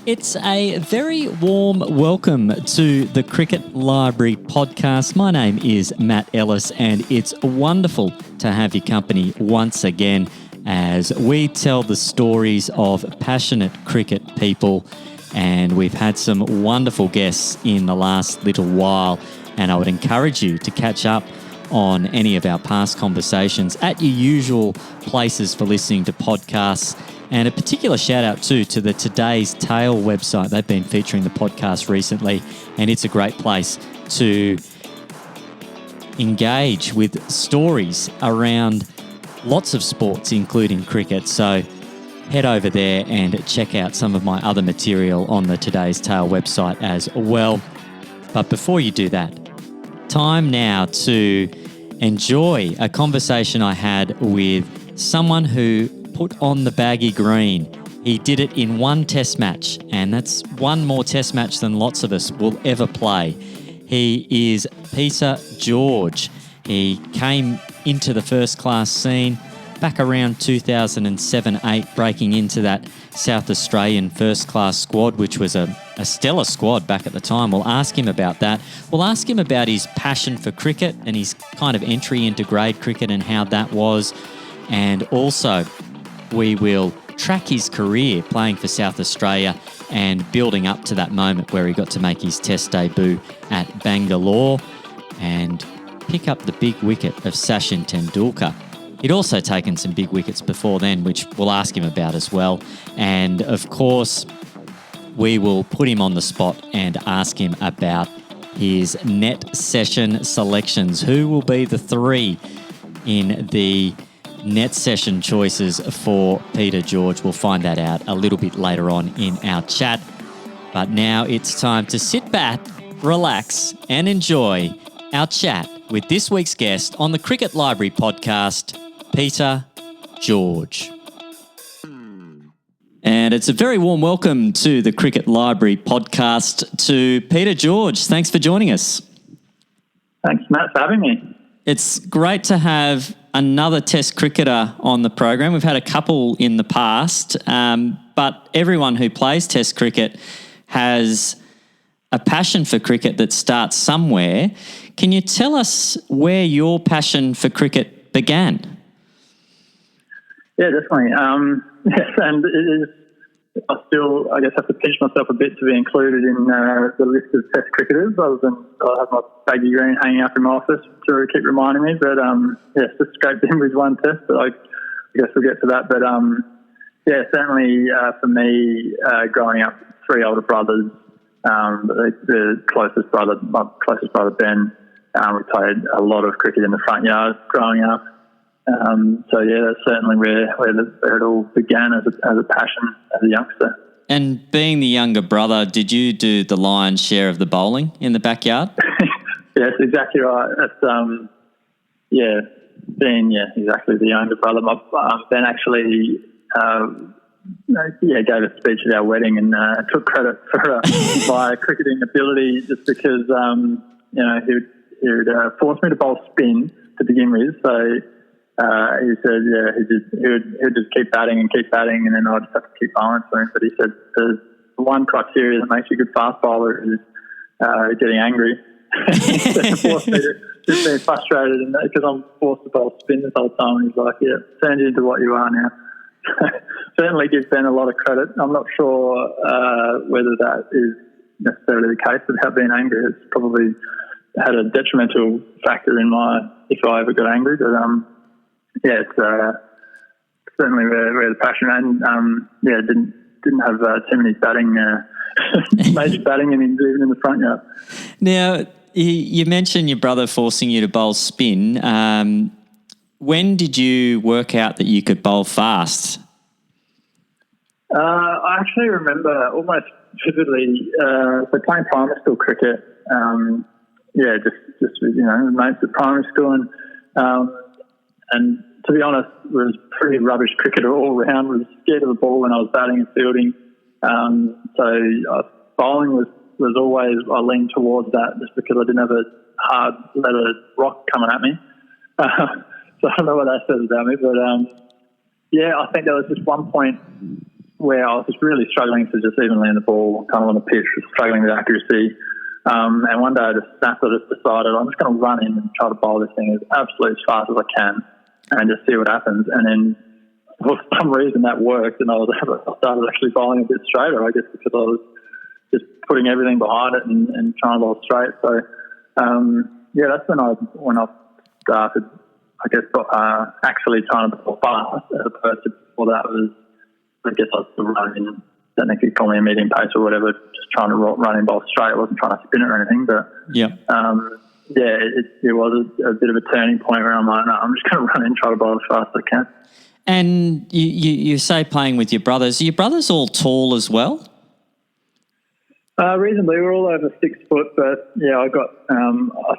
It's a very warm welcome to the Cricket Library podcast. My name is Matt Ellis, and it's wonderful to have your company once again as we tell the stories of passionate cricket people. And we've had some wonderful guests in the last little while, and I would encourage you to catch up on any of our past conversations at your usual places for listening to podcasts. And a particular shout out too to the Today's Tale website. They've been featuring the podcast recently, and it's a great place to engage with stories around lots of sports, including cricket. So head over there and check out some of my other material on the Today's Tale website as well. But before you do that, time now to enjoy a conversation I had with someone who put on the Baggy Green. He did it in one test match, and that's one more test match than lots of us will ever play. He is Peter George. He came into the first class scene back around 2007-8, breaking into that South Australian first class squad, which was a stellar squad back at the time. We'll ask him about that. We'll ask him about his passion for cricket and his kind of entry into grade cricket and how that was. And also, we will track his career playing for South Australia and building up to that moment where he got to make his test debut at Bangalore and pick up the big wicket of Sachin Tendulkar. He'd also taken some big wickets before then, which we'll ask him about as well. And of course, we will put him on the spot and ask him about his net session selections. Who will be the three in the net session choices for Peter George? We'll find that out a little bit later on in our chat. But now it's time to sit back, relax, and enjoy our chat with this week's guest on the Cricket Library podcast, Peter George. And it's a very warm welcome to the Cricket Library podcast to Peter George. Thanks for joining us. Thanks, Matt, for having me. It's great to have another Test cricketer on the program. We've had a couple in the past, but everyone who plays Test cricket has a passion for cricket that starts somewhere. Can you tell us where your passion for cricket began? Yeah, definitely. Yes, and it is. I still, I guess, have to pinch myself a bit to be included in the list of Test cricketers. Other than I have my Baggy Green hanging up in my office to keep reminding me. But yes, just scraped in with one Test. But I guess we'll get to that. But yeah, certainly for me, growing up, three older brothers. The closest brother, my closest brother Ben, we played a lot of cricket in the front yard growing up. So yeah, that's certainly where it all began as a passion as a youngster. And being the younger brother, did you do the lion's share of the bowling in the backyard? Yes, exactly right. That's being exactly the younger brother. Ben actually gave a speech at our wedding and took credit for my cricketing ability just because he would force me to bowl spin to begin with. So he said, he'd just keep batting, and then I'd just have to keep bowling for him. But he said the one criteria that makes you a good fast bowler is getting angry. To force me to just being frustrated, and because I'm forced to bowl spin this whole time. He's like, yeah, turned you into what you are now. Certainly gives Ben a lot of credit. I'm not sure whether that is necessarily the case without being angry. It's probably had a detrimental factor in if I ever got angry. But it's certainly where the passion and didn't have too many batting major batting innings even in the front yard. Now you mentioned your brother forcing you to bowl spin. When did you work out that you could bowl fast? I actually remember almost vividly. So playing primary school cricket. Just with mates at primary school, and to be honest, was pretty rubbish cricketer all round. Was scared of the ball when I was batting and fielding. So bowling was always, I leaned towards that just because I didn't have a hard leather rock coming at me. So I don't know what that says about me, but I think there was just one point where I was just really struggling to just even land the ball kind of on the pitch, struggling with accuracy. And one day I just decided I'm just going to run in and try to bowl this thing as absolutely as fast as I can and just see what happens. And then for some reason that worked, and I started actually bowling a bit straighter, I guess, because I was just putting everything behind it and trying to bowl straight. So, that's when I started, I guess, actually trying to bowl fast, as opposed to before that was, I guess, I was running, don't know if you call me a medium pace or whatever, just trying to run in bowl straight. I wasn't trying to spin it or anything, but it was a bit of a turning point where I'm like, no, I'm just going to run in and try to bowl as fast as I can. And you say playing with your brothers. Are your brothers all tall as well? Reasonably, we're all over 6 foot, but I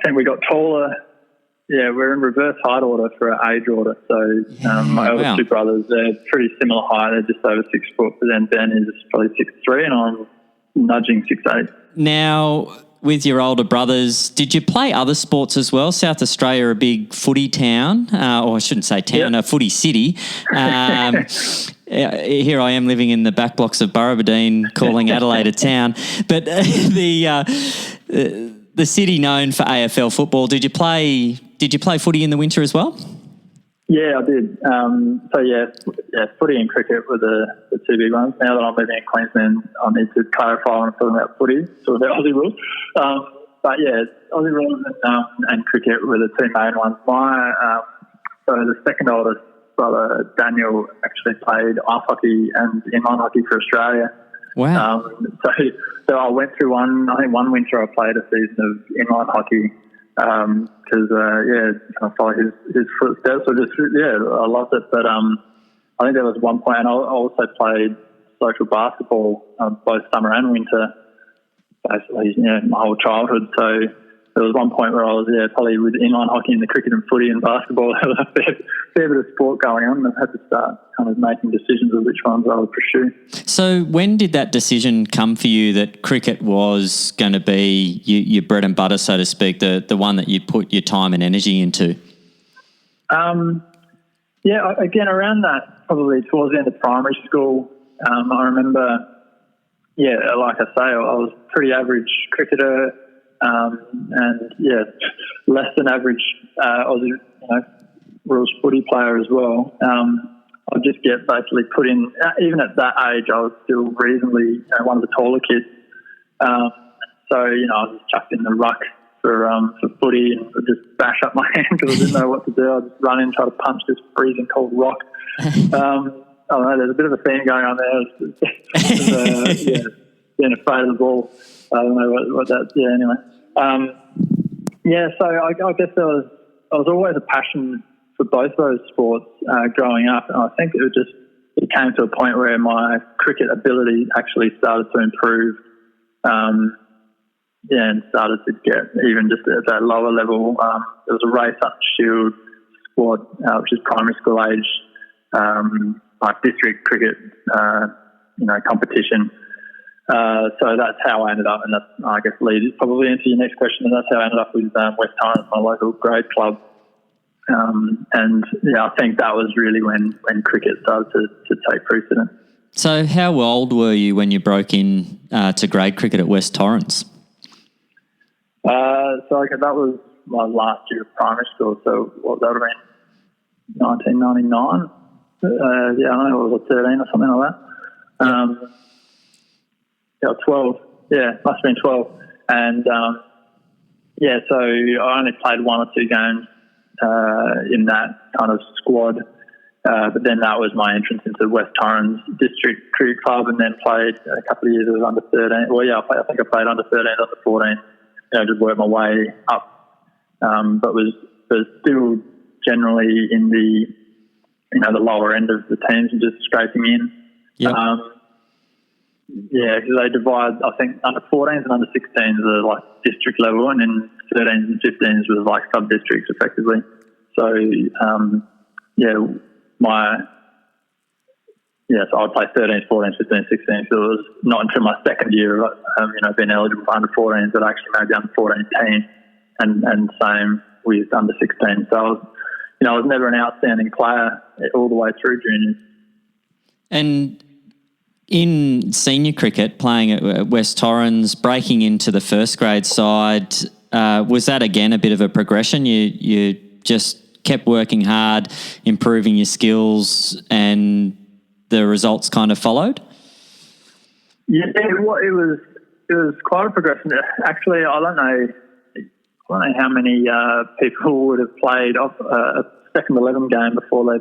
think we got taller. Yeah, we're in reverse height order for our age order. So my eldest two brothers, they're pretty similar height. They're just over 6 foot, but then Ben is probably 6'3", and I'm nudging 6'8". Now, with your older brothers, did you play other sports as well? South Australia, a big footy town, or I shouldn't say town, a footy city. Here I am living in the back blocks of Burrabadine, calling Adelaide a town. But the city known for AFL football. Did you play footy in the winter as well? Yeah, I did. Footy and cricket were the two big ones. Now that I'm living in Queensland, I need to clarify when I'm talking about footy, sort of the Aussie rules. Aussie rules and cricket were the two main ones. The second oldest brother, Daniel, actually played ice hockey and inline hockey for Australia. Wow. So I went through one winter I played a season of inline hockey because I followed his footsteps. So I loved it. But I think there was one point, and I also played social basketball both summer and winter, basically, my whole childhood. So there was one point where I was, probably with inline hockey and the cricket and footy and basketball, there was a fair bit of sport going on, and I had to start kind of making decisions of which ones I would pursue. So when did that decision come for you that cricket was going to be your bread and butter, so to speak, the one that you put your time and energy into? Again, around that, probably towards the end of primary school, I remember, like I say, I was a pretty average cricketer, less than average Aussie, rules footy player as well. I'd just get basically put in, even at that age, I was still reasonably one of the taller kids. I was just chucked in the ruck for footy and would just bash up my hand because I didn't know what to do. I'd just run in and try to punch this freezing cold rock. I don't know, there's a bit of a theme going on there. Being afraid of the ball. I don't know what that, anyway. So I guess there was always a passion for both those sports growing up, and I think it came to a point where my cricket ability actually started to improve, and started to get even just at that lower level. There was a race up Shield squad, which is primary school age, like district cricket, competition. So that's how I ended up, and that, I guess, leads probably into your next question, and that's how I ended up with West Torrens, my local grade club. I think that was really when cricket started to take precedence. So how old were you when you broke in to grade cricket at West Torrens? That was my last year of primary school, so what, that would have been 1999? I don't know, it was 13 or something like that. 12. Yeah, must have been 12. And, so I only played 1 or 2 games in that kind of squad. But then that was my entrance into West Torrens District Cricket Club, and then played a couple of years as under 13. Well, I think I played under 13, under 14. Just worked my way up. But was still generally in the lower end of the teams and just scraping in. Yeah. Because they divide, I think, under 14s and under 16s are like district level, and then 13s and 15s was like sub-districts effectively. So, so I'd play 13s, 14s, 15s, 16s. So it was not until my second year of, being eligible for under 14s that I actually made the under 14 team, and same with under 16. So I was never an outstanding player all the way through juniors. And in senior cricket, playing at West Torrens, breaking into the first grade side, was that again a bit of a progression? You just kept working hard, improving your skills, and the results kind of followed? Yeah, it was quite a progression. Actually, I don't know how many people would have played off a second 11 game before they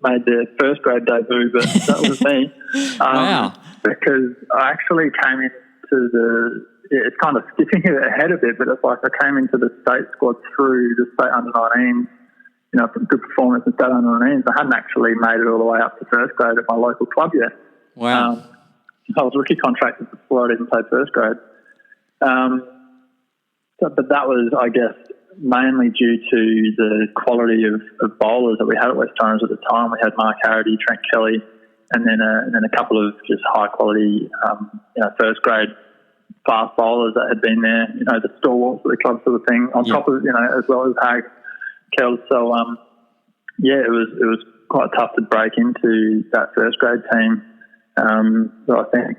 made their first grade debut, but that was me. Wow. Because I actually came into it's kind of skipping ahead a bit, but it's like I came into the state squad through the state under-19s, good performance in state under-19s. I hadn't actually made it all the way up to first grade at my local club yet. Wow. I was rookie contracted before I even played first grade. But that was, I guess, mainly due to the quality of bowlers that we had at West Torrens at the time. We had Mark Harrity, Trent Kelly, and then a couple of just high quality, first grade fast bowlers that had been there. The stalwarts of the club sort of thing. On top of as well as Hag, Kells. So it was quite tough to break into that first grade team. So I think.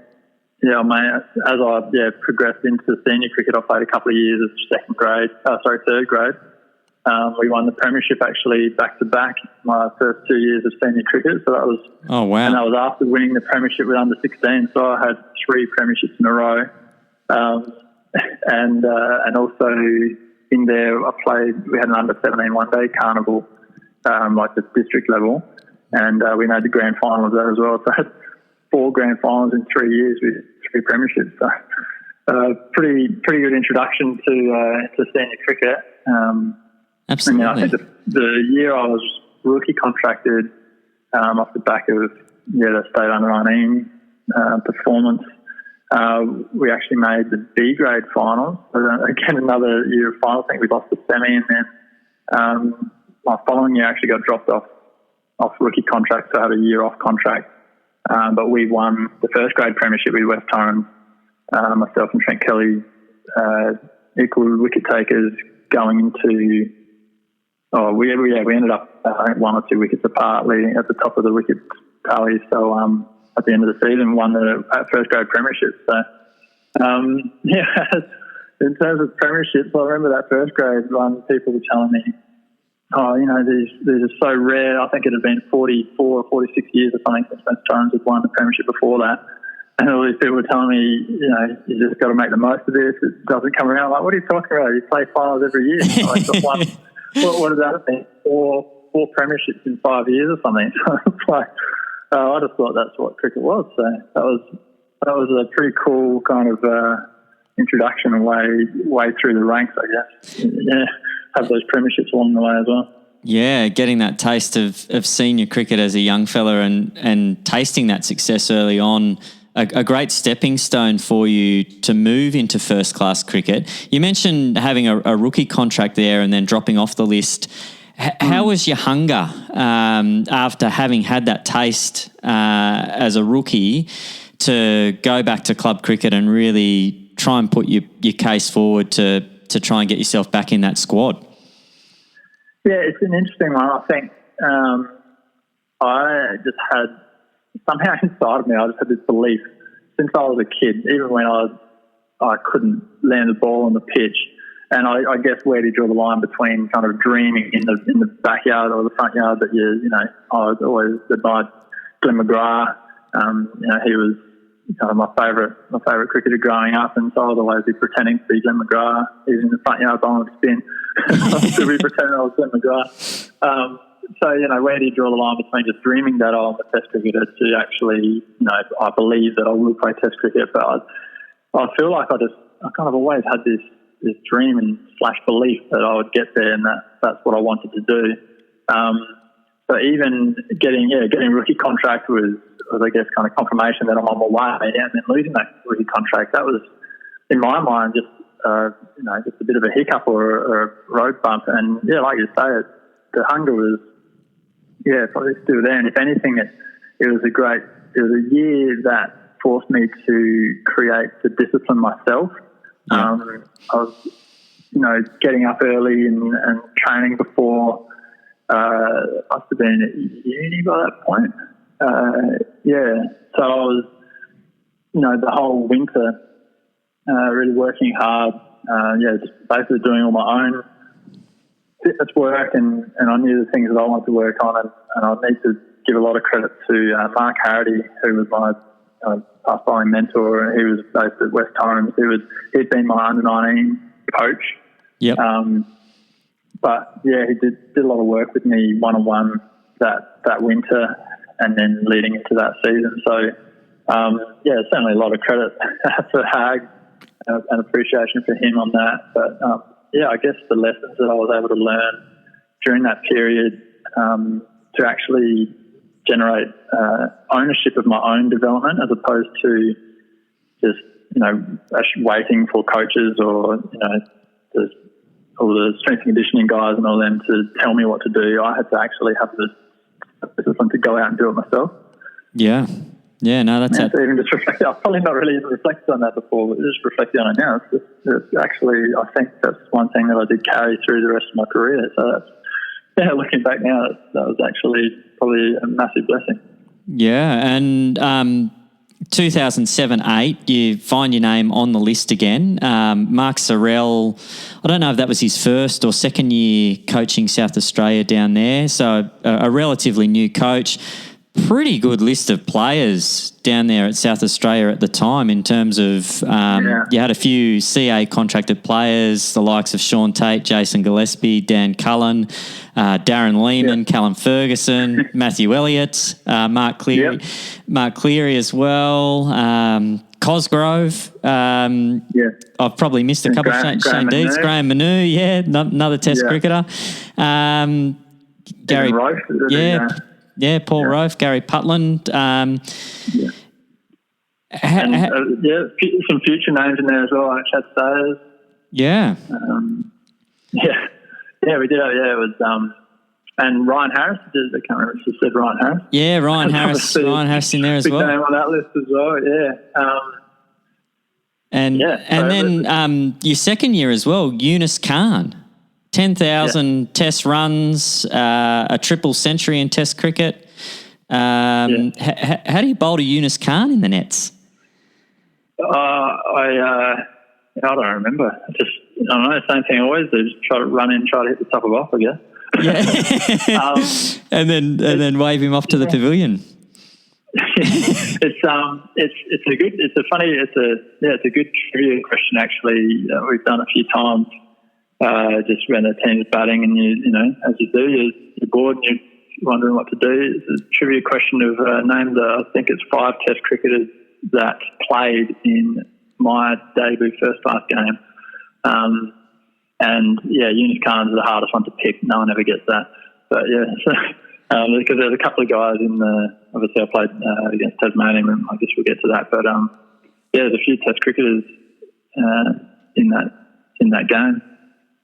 Yeah, mate, as I progressed into senior cricket, I played a couple of years of third grade. We won the premiership actually back to back my first 2 years of senior cricket. So that was and that was after winning the premiership with under 16. So I had 3 premierships in a row, and also in there we had an under 17 one day carnival, like the district level, and we made the grand final of that as well. So I had 4 grand finals in 3 years with 3 premierships. So pretty good introduction to senior cricket. Absolutely. And, I think the year I was rookie contracted off the back of the state under-19 performance, we actually made the B grade finals. So, again, another year of finals. I think we lost the semi, and then my following year I actually got dropped off rookie contract, so I had a year off contract. But we won the first grade premiership with West Torrens. Myself and Trent Kelly equal wicket takers going into. We ended up 1 or 2 wickets apart, leading at the top of the wicket tally. So at the end of the season, won the first grade premiership. So in terms of premierships, I remember that first grade one. People were telling me, these are so rare. I think it had been 44 or 46 years or something since West Torrens had won the premiership before that. And all these people were telling me, you just got to make the most of this. It doesn't come around. I'm like, what are you talking about? You play finals every year. I got one. What does that mean? Four premierships in 5 years or something. So it's like, I just thought that's what cricket was. So that was a pretty cool kind of introduction and way through the ranks, I guess. Yeah. Have those premierships along the way as well. Yeah, getting that taste of senior cricket as a young fella and tasting that success early on, a great stepping stone for you to move into first class cricket. You mentioned having a rookie contract there and then dropping off the list. How was your hunger after having had that taste as a rookie to go back to club cricket and really try and put your case forward to try and get yourself back in that squad? Yeah, it's an interesting one. I think I just had, somehow inside of me, I just had this belief since I was a kid, even when I couldn't land the ball on the pitch. And I guess where do you draw the line between kind of dreaming in the backyard or the front yard that I was always admired Glenn McGrath. He was kind of my favourite cricketer growing up, and so I was always be pretending to be Glenn McGrath. Even in the front yard bowling spin, I was to be pretending I was Glenn McGrath. So, where do you draw the line between just dreaming that I'm a test cricketer to actually, I believe that I will play test cricket, but I feel like I kind of always had this dream and slash belief that I would get there, and that's what I wanted to do. So even getting a rookie contract was I guess kind of confirmation that I'm on my way, and then losing that rookie contract, that was in my mind just just a bit of a hiccup or a road bump. And like you say, the hunger was probably still there. And if anything, it was a year that forced me to create the discipline myself. I was getting up early and training before. I must have been at uni by that point. So I was the whole winter, really working hard, just basically doing all my own fitness work, and I knew the things that I wanted to work on, and I need to give a lot of credit to Mark Harrity, who was my fast bowling mentor. He was based at West Torrens. He'd been my under-19 coach. Yep. But yeah, he did a lot of work with me one-on-one that winter, and then leading into that season. So certainly a lot of credit for Hag and appreciation for him on that. But I guess the lessons that I was able to learn during that period to actually generate ownership of my own development, as opposed to just waiting for coaches or all the strength and conditioning guys and all them to tell me what to do. I had to actually have the discipline to go out and do it myself. Yeah. Yeah, no, that's it. So even just reflect, I've probably not really even reflected on that before, but just reflecting on it now, it's actually, I think that's one thing that I did carry through the rest of my career. So that's, looking back now, that was actually probably a massive blessing. Yeah, and 2007-8, you find your name on the list again. Mark Sorrell, I don't know if that was his first or second year coaching South Australia down there, so a relatively new coach. Pretty good list of players down there at South Australia at the time in terms of you had a few CA contracted players, the likes of Sean Tate, Jason Gillespie, Dan Cullen, Darren Lehman, Callum Ferguson, Matthew Elliott, Mark Cleary as well, Cosgrove. I've probably missed a couple of Shane Deeds, Graham Manu, another Test cricketer. Gary Rofe, Paul Rofe, Gary Putland. some future names in there as well, like Chad Sayers. Yeah. We did. It was and Ryan Harris. I can't remember if you said Ryan Harris. Yeah, Ryan Harris. Ryan Harris in there as well. Big name on that list as well. Then your second year as well, Eunice Khan. 10,000 Test runs, a triple century in Test cricket. How do you bowl to Eunice Khan in the nets? I don't remember. I don't know. Same thing I always do. Just try to run in, try to hit the top of off, I guess. Yeah. and then wave him off to the pavilion. It's a good trivia question actually. We've done a few times. Just when the team's batting and as you do, you're bored and you're wondering what to do. It's a trivia question of name I think it's 5 Test cricketers that played in my debut first class game. Eunice Khan's the hardest one to pick. No one ever gets that. But because there's a couple of guys obviously I played against Tasmania, and I guess we'll get to that. But there's a few Test cricketers in that game.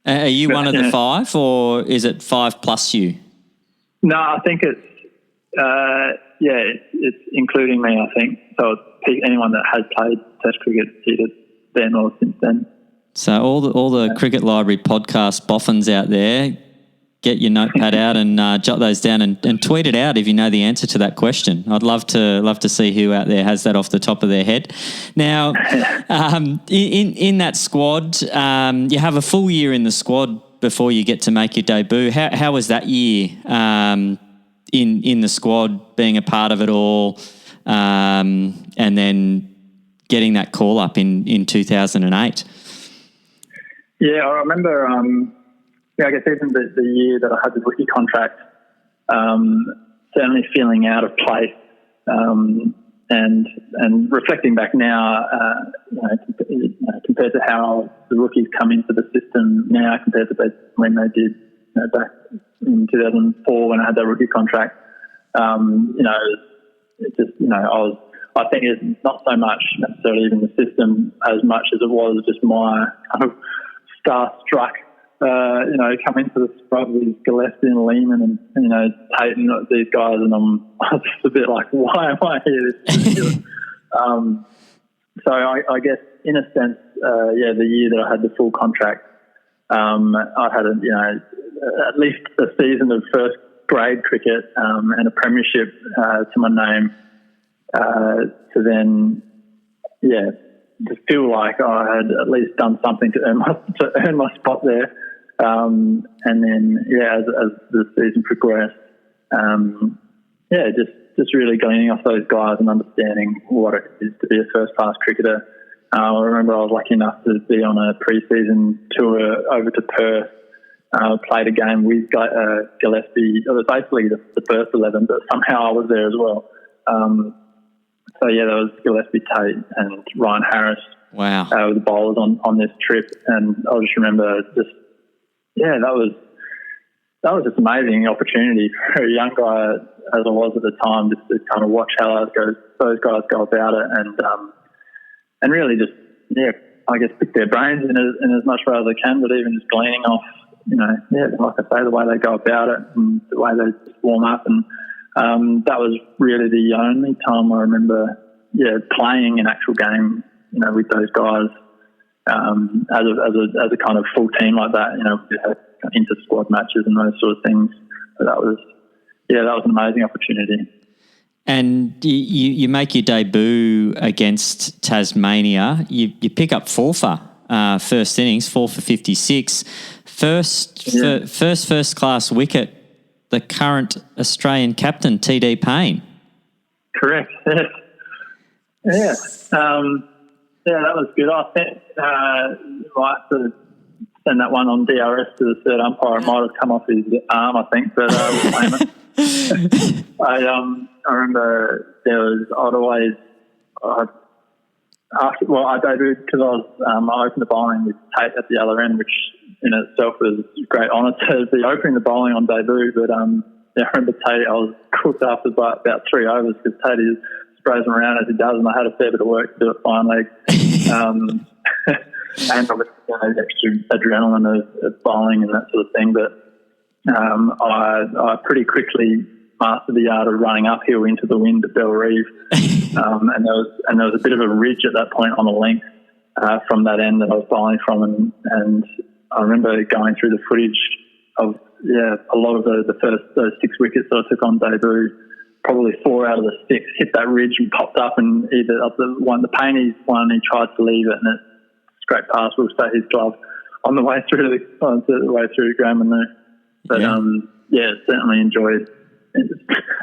Are you one of the 5, or is it 5 plus you? No, I think it's it's including me, I think. So pick anyone that has played Test cricket either then or since then. So all the Cricket Library podcast boffins out there, get your notepad out and jot those down and tweet it out if you know the answer to that question. I'd love to see who out there has that off the top of their head. Now, in that squad, you have a full year in the squad before you get to make your debut. How was that year in the squad, being a part of it all, and then getting that call up in 2008? Yeah, I remember. I guess even the year that I had the rookie contract, certainly feeling out of place, and reflecting back now, compared to how the rookies come into the system now compared to when they did back in 2004 when I had that rookie contract, it's just I think it's not so much necessarily even the system as much as it was just my kind of starstruck. Come into the scrub with Gillespie and Lehman and Tate and these guys, and I'm just a bit like, why am I here? This is ridiculous. So I guess in a sense, the year that I had the full contract, I had at least a season of first grade cricket and a premiership to my name. To then to feel like I had at least done something to earn my spot there. And then, as the season progressed, just really gleaning off those guys and understanding what it is to be a first-class cricketer. I remember I was lucky enough to be on a pre-season tour over to Perth. Played a game with Gillespie. It was basically the first 11, but somehow I was there as well. There was Gillespie, Tate and Ryan Harris. Wow. Were the bowlers on this trip. And I just remember that was just an amazing opportunity for a young guy as I was at the time, just to kind of watch how those guys go about it and really just, I guess pick their brains in as much way as I can, but even just gleaning off, like I say, the way they go about it and the way they warm up. And that was really the only time I remember, playing an actual game, with those guys as a kind of full team like that. We had inter-squad matches and those sort of things. So that was an amazing opportunity. And you make your debut against Tasmania. You pick up 4 for first innings, 4 for 56. First class wicket, the current Australian captain, TD Paine. Correct, yes. Yeah. That was good. I think you might sort of send that one on DRS to the third umpire. It might have come off his arm, I think, but we'll blame it. I remember I debuted because I opened the bowling with Tate at the other end, which in itself was a great honour to be opening the bowling on debut. But I remember Tate, I was cooked after about 3 overs because Tate sprays them around as he does, and I had a fair bit of work to do it fine leg. And obviously extra adrenaline of bowling and that sort of thing. But I pretty quickly mastered the art of running uphill into the wind at Belrive, and there was a bit of a ridge at that point on the length from that end that I was bowling from, and I remember going through the footage of a lot of those 6 wickets that I took on debut. Probably 4 out of the 6 hit that ridge and popped up, and either up the Paine one, he tried to leave it, and it scraped past Will Stahey's glove on the way through to Graham and there. But certainly enjoyed.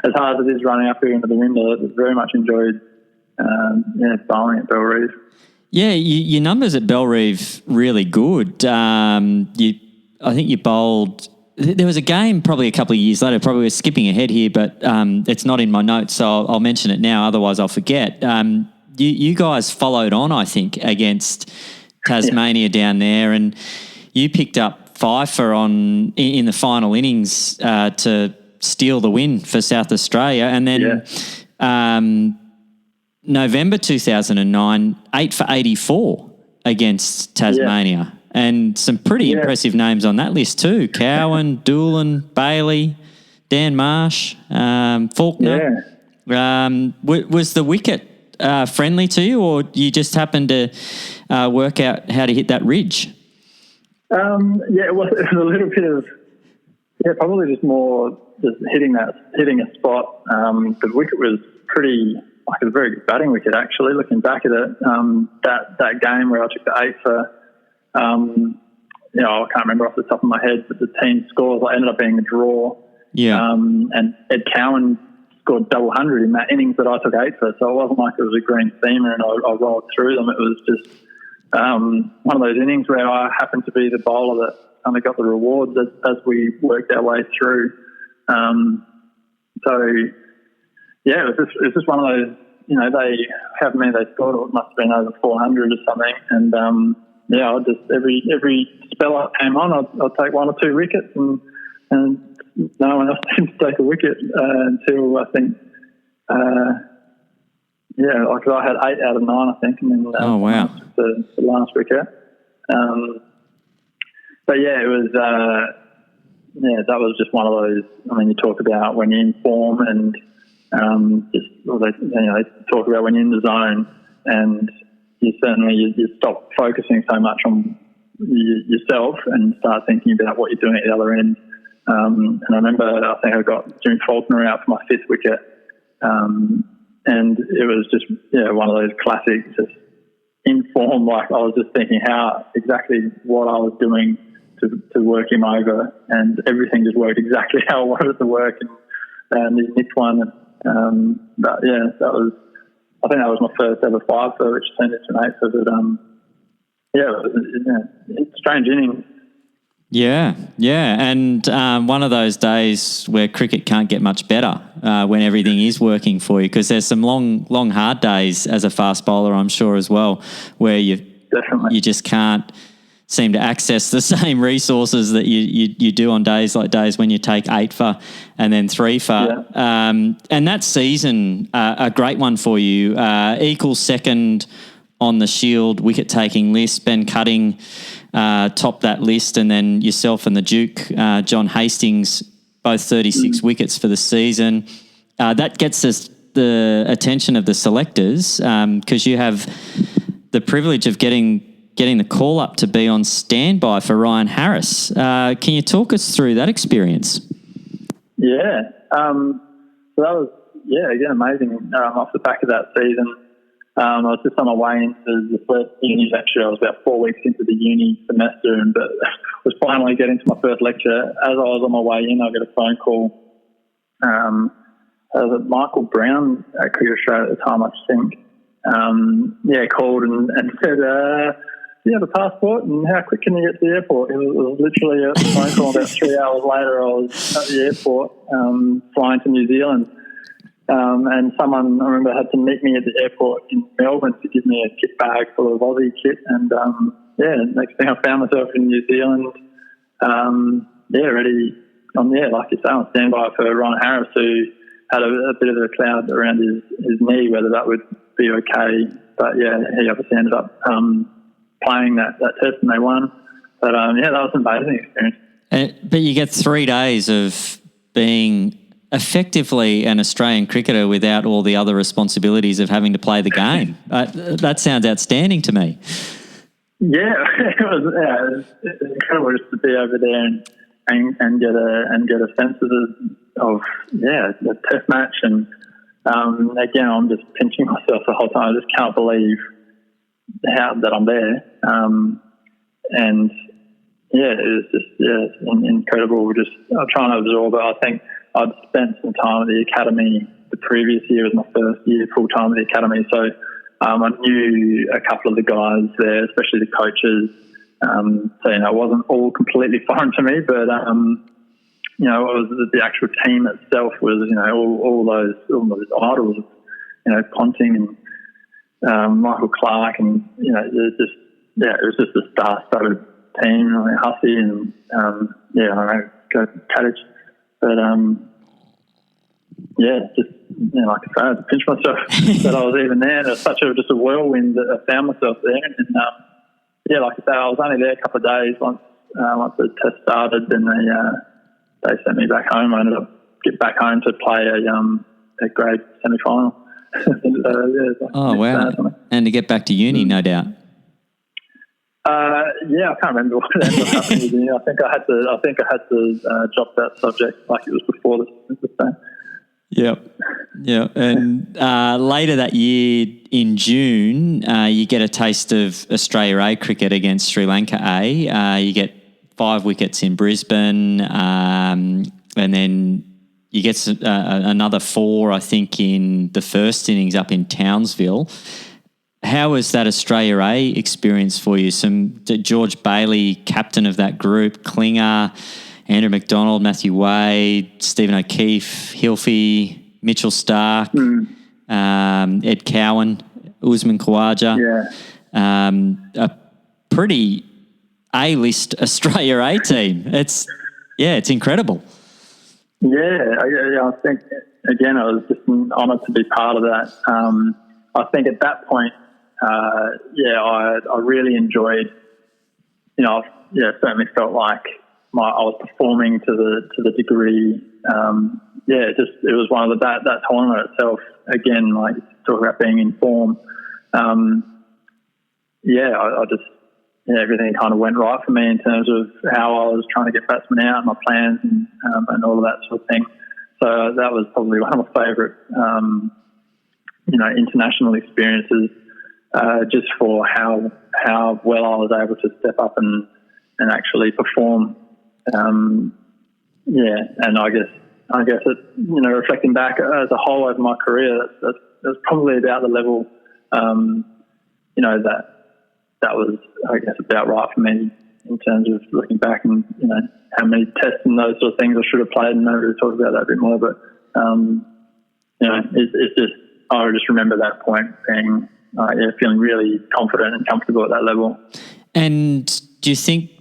As hard as it is running up here into the wind, I very much enjoyed bowling at Belrive. Yeah, your numbers at Belrive really good. I think you bowled. There was a game probably a couple of years later. Probably we're skipping ahead here, but it's not in my notes, so I'll mention it now. Otherwise, I'll forget. You guys followed on, I think, against Tasmania down there, and you picked up 5 in the final innings to steal the win for South Australia, and then November 2009, 8 for 84 against Tasmania. And some pretty impressive names on that list too. Cowan, Doolan, Bailey, Dan Marsh, Faulkner. Was the wicket friendly to you, or you just happened to work out how to hit that ridge? It was a little bit of, probably just more just hitting a spot. The wicket was a very good batting wicket, actually, looking back at it. That game where I took the 8 for, I can't remember off the top of my head, but the team scores ended up being a draw. Yeah. And Ed Cowan scored double 100 in that innings that I took 8 for, so it wasn't like it was a green steamer and I rolled through them. It was just one of those innings where I happened to be the bowler that kind of got the rewards as we worked our way through. It was just one of those, they scored, it must have been over 400 or something, and I just every spell I came on, I'd take 1 or 2 wickets, and no one else seemed to take a wicket until I think, I had 8 out of 9, I think, and then the last wicket. It was that was just one of those. I mean, you talk about when you're in form, and they talk about when you're in the zone, and you stop focusing so much on yourself and start thinking about what you're doing at the other end. And I remember, I think I got Jim Faulkner out for my 5th wicket, and it was just one of those classic, just in form. Like I was just thinking how exactly what I was doing to work him over, and everything just worked exactly how I wanted it to work. And he nicked one. But yeah, I think that was my first ever five-fer, which turned into an eight-fer. But it's a strange inning. Yeah, and one of those days where cricket can't get much better when everything is working for you, because there's some long, hard days as a fast bowler, I'm sure as well, where you just can't seem to access the same resources that you do on days when you take 8-fer and then 3-fer. Yeah. And that season, a great one for you, equal second on the Shield wicket-taking list. Ben Cutting topped that list, and then yourself and the Duke, John Hastings, both 36 wickets for the season. That gets us the attention of the selectors, because you have the privilege of getting the call up to be on standby for Ryan Harris. Can you talk us through that experience? Yeah. So that was, again, amazing. Off the back of that season, I was just on my way into the first uni lecture. I was about 4 weeks into the uni semester, but was finally getting to my first lecture. As I was on my way in, I got a phone call. Michael Brown at Cricket Australia at the time, I think. Called and said, do you have a passport, and how quick can you get to the airport? It was literally a phone call. About 3 hours later, I was at the airport flying to New Zealand. And someone, I remember, had to meet me at the airport in Melbourne to give me a kit bag full of Aussie kit. And, next thing I found myself in New Zealand, ready, like you say, on standby for Ryan Harris, who had a bit of a cloud around his knee, whether that would be okay. But, he obviously ended up playing that test, and they won. But, that was an amazing experience. But you get 3 days of being effectively an Australian cricketer without all the other responsibilities of having to play the game. That sounds outstanding to me. Yeah, it was incredible just to be over there and get a sense of the test match. And again, I'm just pinching myself the whole time. I just can't believe that I'm there. It was just incredible. I'm trying to absorb it. I think I'd spent some time at the academy the previous year. It was my first year full time at the academy, so I knew a couple of the guys there, especially the coaches. So it wasn't all completely foreign to me, but it was the actual team itself was all those idols, Ponting and Michael Clark, and it was just a star-studded team. I mean, Hussey and Tadic. But like I say, I had to pinch myself that I was even there. It was such a whirlwind that I found myself there. And like I say, I was only there a couple of days. Once the test started, then they sent me back home. I ended up getting back home to play a grade semi-final. Oh wow! And to get back to uni, no doubt. I can't remember what ended up happening with uni. I think I had to drop that subject like it was before the time. Yep. And later that year in June, you get a taste of Australia A cricket against Sri Lanka A. You get 5 wickets in Brisbane, and then you get another 4, I think, in the first innings up in Townsville. How was that Australia A experience for you? George Bailey, captain of that group, Klinger, Andrew McDonald, Matthew Wade, Stephen O'Keefe, Hilfy, Mitchell Stark, Ed Cowan, Usman Khawaja. A pretty A-list Australia A team. It's incredible. I think, again, I was just honoured to be part of that. I think at that point, I really enjoyed, certainly felt like I was performing to the degree. It was one of that tournament itself. Again, like talk about being in form. Everything kind of went right for me in terms of how I was trying to get batsmen out, my plans, and all of that sort of thing. So that was probably one of my favourite, international experiences. just for how well I was able to step up and actually perform. And I guess it, reflecting back as a whole over my career, that's probably about the level, that was, I guess, about right for me in terms of looking back and, how many tests and those sort of things I should have played, and maybe we'll talk about that a bit more. But, it's just, I just remember that point being, feeling really confident and comfortable at that level. And do you think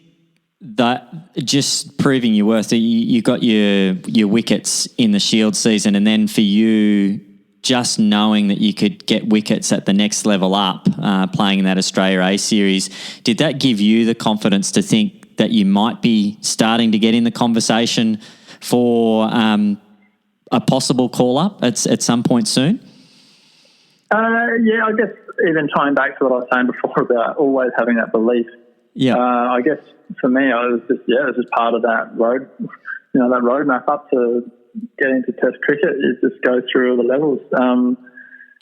that just proving your worth, you got your wickets in the Shield season, and then for you, just knowing that you could get wickets at the next level up, playing in that Australia A series, did that give you the confidence to think that you might be starting to get in the conversation for a possible call-up at some point soon? I guess even tying back to what I was saying before about always having that belief. Yeah. I guess for me, it was just part of that roadmap up to getting into Test cricket is just go through all the levels.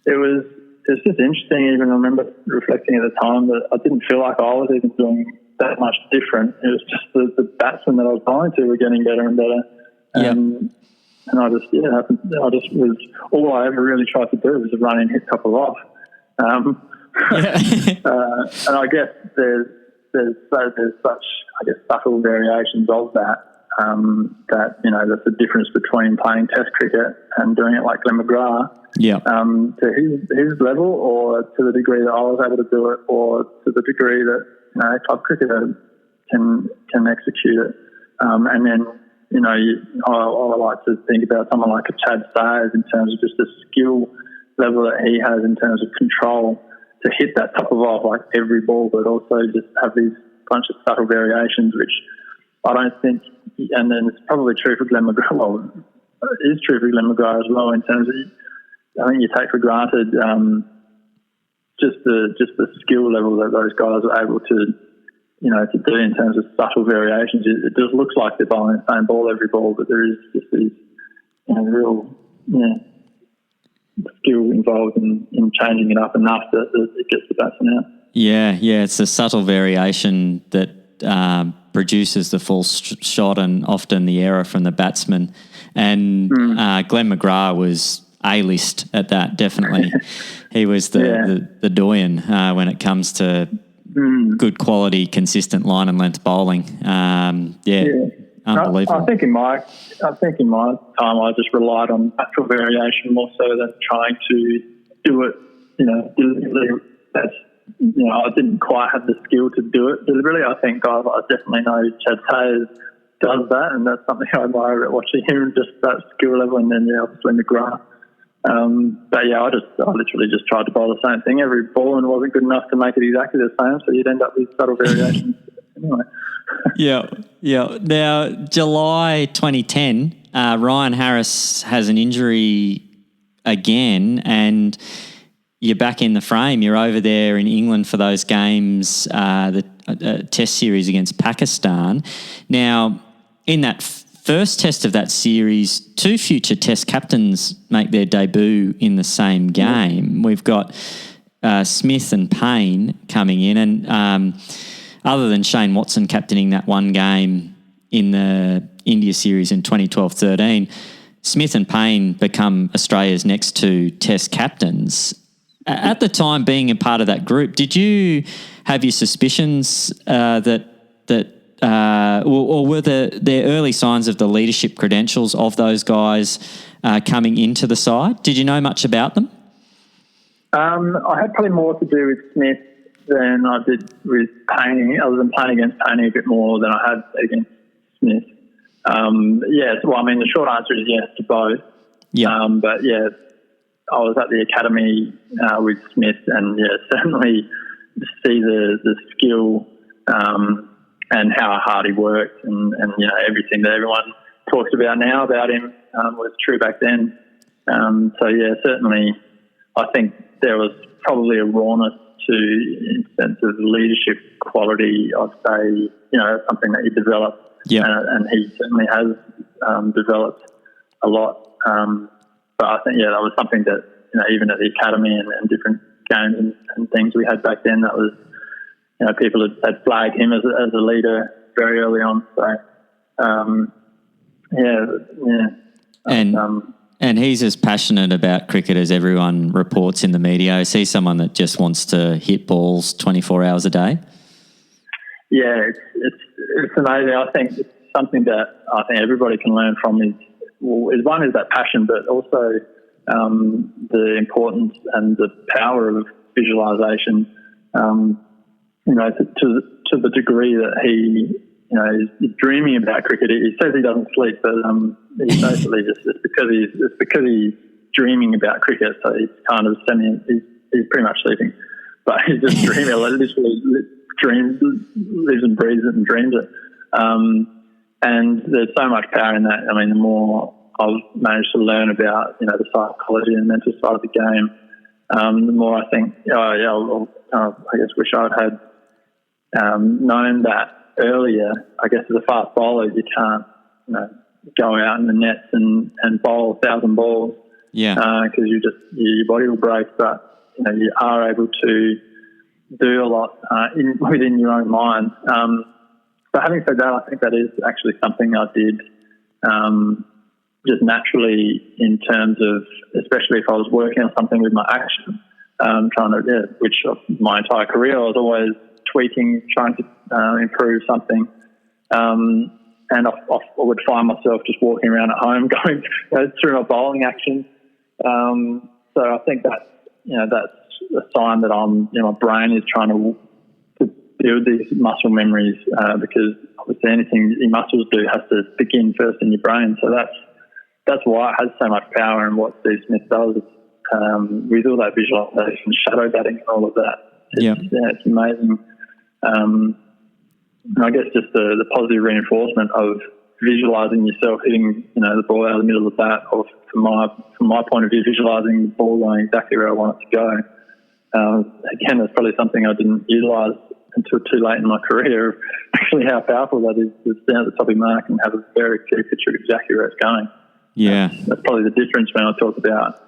It was just interesting. Even I remember reflecting at the time that I didn't feel like I was even doing that much different. It was just the batsmen that I was bowling to were getting better and better. And I just was, all I ever really tried to do was run and hit a couple off. And I guess there's such, I guess, subtle variations of that, that's the difference between playing Test cricket and doing it like Glenn McGrath to his level, or to the degree that I was able to do it, or to the degree that club cricketer can execute it. And then I like to think about someone like a Chad Sayers in terms of just the skill level that he has in terms of control to hit that top of off like every ball, but also just have these bunch of subtle variations, which I don't think, and then it's probably true for Glenn McGrath. Well, it is true for Glenn McGrath as well in terms of, I think you take for granted just the skill level that those guys are able to do in terms of subtle variations. It just looks like they're bowling the same ball every ball, but there is just these real skill involved in changing it up enough that it gets the batsman out. Yeah, it's a subtle variation that produces the full shot and often the error from the batsman. And Glenn McGrath was A-list at that, definitely. He was the doyen when it comes to good quality, consistent line and length bowling. Unbelievable. I think in my time, I just relied on natural variation more so than trying to do it. Deliberately. I didn't quite have the skill to do it deliberately. I think I definitely know Chad Sayers does that, and that's something I admire about watching him, just that skill level, and then obviously McGrath. I literally just tried to bowl the same thing every ball, and it wasn't good enough to make it exactly the same, so you'd end up with subtle variations anyway. Now, July 2010, Ryan Harris has an injury again, and you're back in the frame. You're over there in England for those games, the Test series against Pakistan. Now, in that first test of that series, two future Test captains make their debut in the same game. We've got Smith and Paine coming in, and other than Shane Watson captaining that one game in the India series in 2012-13, Smith and Paine become Australia's next two Test captains. At the time, being a part of that group, did you have your suspicions or were there early signs of the leadership credentials of those guys coming into the side? Did you know much about them? I had probably more to do with Smith than I did with Paine, other than playing against Paine a bit more than I had against Smith. The short answer is yes to both. I was at the academy with Smith, and certainly see the skill and how hard he worked, and everything that everyone talks about now about him was true back then. Certainly, I think there was probably a rawness to, in sense of leadership quality. I'd say something that he developed, and he certainly has developed a lot. But I think, that was something that, even at the academy and different games and things we had back then. That was, people had flagged him as a leader very early on. So, And he's as passionate about cricket as everyone reports in the media. Is he someone that just wants to hit balls 24 hours a day? Yeah, it's amazing. I think it's something that I think everybody can learn from is that passion, but also the importance and the power of visualization. To the degree that he, is dreaming about cricket. He says he doesn't sleep, but he's basically it's because he's dreaming about cricket. So he's kind of he's pretty much sleeping, but he's just dreaming. Literally dreams, lives and breathes it and dreams it. And there's so much power in that. I mean, the more I've managed to learn about the psychology and mental side of the game, the more I think, I guess wish I'd had known that earlier. I guess as a fast bowler, you can't go out in the nets and bowl 1,000 balls, because your body will break. But you are able to do a lot within your own mind. But having said that, I think that is actually something I did just naturally, in terms of, especially if I was working on something with my action, which my entire career I was always tweaking, trying to improve something. And I would find myself just walking around at home going through my bowling action. So I think that's a sign that my brain is trying to build these muscle memories, because obviously anything your muscles do has to begin first in your brain. So that's why it has so much power, and what Steve Smith does with all that visualization, shadow batting, and all of that. It's amazing. I guess just the positive reinforcement of visualizing yourself hitting the ball out of the middle of the bat, or from my point of view, visualizing the ball going exactly where I want it to go. Again, that's probably something I didn't utilise until too late in my career, of actually how powerful that is to stand at the top of your mark and have a very clear picture of exactly where it's going. Yeah. That's probably the difference when I talk about,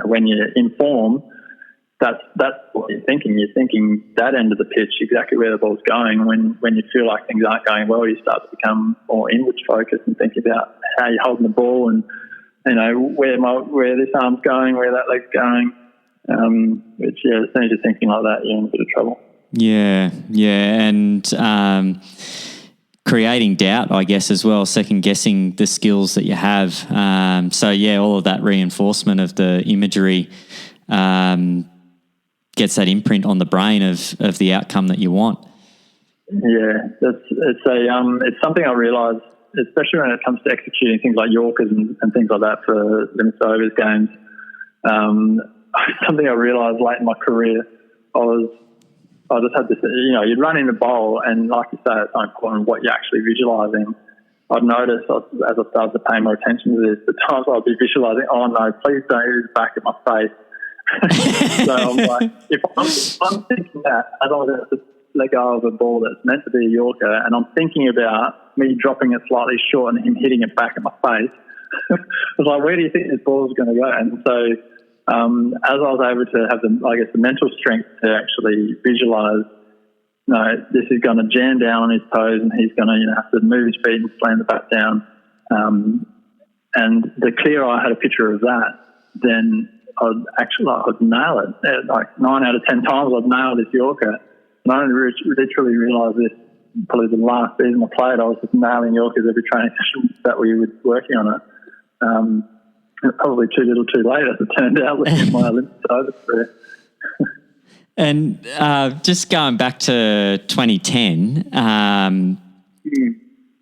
when you're in form, that's what you're thinking. You're thinking that end of the pitch, exactly where the ball's going. When you feel like things aren't going well, you start to become more inwards focused and think about how you're holding the ball and, where this arm's going, where that leg's going. Which, as soon as you're thinking like that, you're in a bit of trouble. Yeah, and creating doubt, I guess, as well, second-guessing the skills that you have. All of that reinforcement of the imagery gets that imprint on the brain of the outcome that you want. Yeah, it's something I realise, especially when it comes to executing things like Yorkers and things like that for limited overs games. Something I realised late in my career, I just had this, you'd run in the bowl, and like you say, it's so important what you're actually visualising. I'd notice as I started to pay more attention to this, the times I'd be visualising, oh no, please don't hit it back at my face. So I'm like, if I'm thinking that, as I was about to let go of a ball that's meant to be a Yorker, and I'm thinking about me dropping it slightly short and him hitting it back at my face, I was like, where do you think this ball is going to go? And so as I was able to have the mental strength to actually visualise, this is going to jam down on his toes, and he's going to have to move his feet and slam the bat down. And the clearer I had a picture of that, then I'd nail it. Like 9 out of 10 times I'd nail this Yorker. And I only literally realised this probably the last season I played. I was just nailing Yorkers every training session that we were working on it. Probably too little too late, as it turned out, looking at my Olympic over career. And just going back to 2010,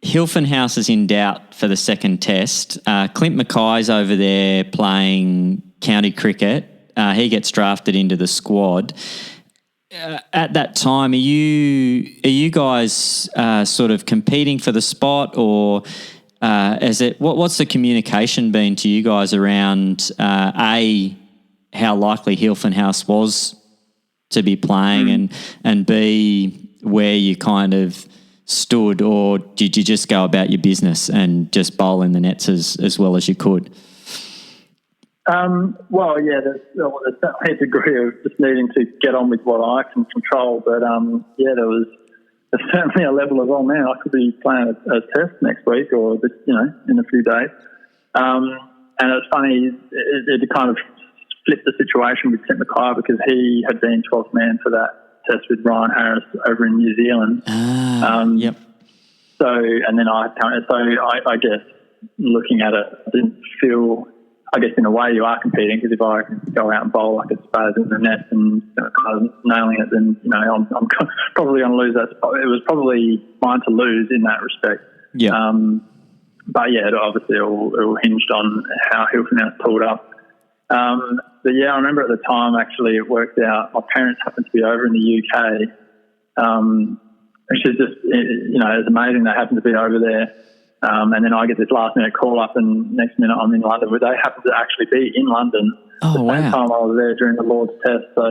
Hilton House is in doubt for the second test. Clint Mackay's over there playing county cricket. He gets drafted into the squad. At that time, are you guys sort of competing for the spot, or what's the communication been to you guys around how likely Hilton House was to be playing, and B, where you kind of stood, or did you just go about your business and just bowl in the nets as well as you could? Well, yeah, there's certainly a degree of just needing to get on with what I can control. But, there's certainly a level of, oh, man, I could be playing a test next week or, this, in a few days. And it's funny, it kind of flipped the situation with Tim Paine because he had been 12th man for that test with Ryan Harris over in New Zealand. Yep. So, and then I guess looking at it, I didn't feel, I guess in a way you are competing because if I go out and bowl like a spade in the net and kind of nailing it, then, I'm probably going to lose that. It was probably mine to lose in that respect. Yeah. But yeah, it all hinged on how Hilton House pulled up. But yeah, I remember at the time actually it worked out. My parents happened to be over in the UK, which is just, it's amazing they happened to be over there. And then I get this last minute call up and next minute I'm in London, where they happen to actually be in London. Oh, the same time I was there during the Lord's test. So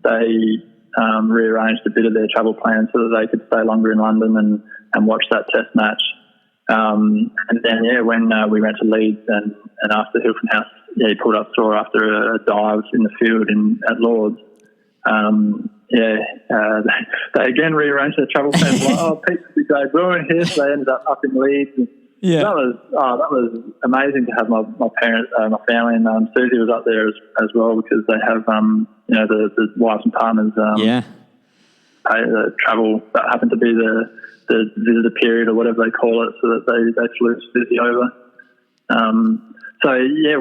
they rearranged a bit of their travel plans so that they could stay longer in London and watch that test match. And then, when we went to Leeds and after Hilton House, he pulled up sore after a dive in the field at Lords. They again rearranged their travel plans. Pete could be debuting here, so they ended up in Leeds. And that was amazing to have my parents, my family, and Susie was up there as well because they have the wives and partners. Travel that happened to be the visitor period or whatever they call it, so that they flew Susie over.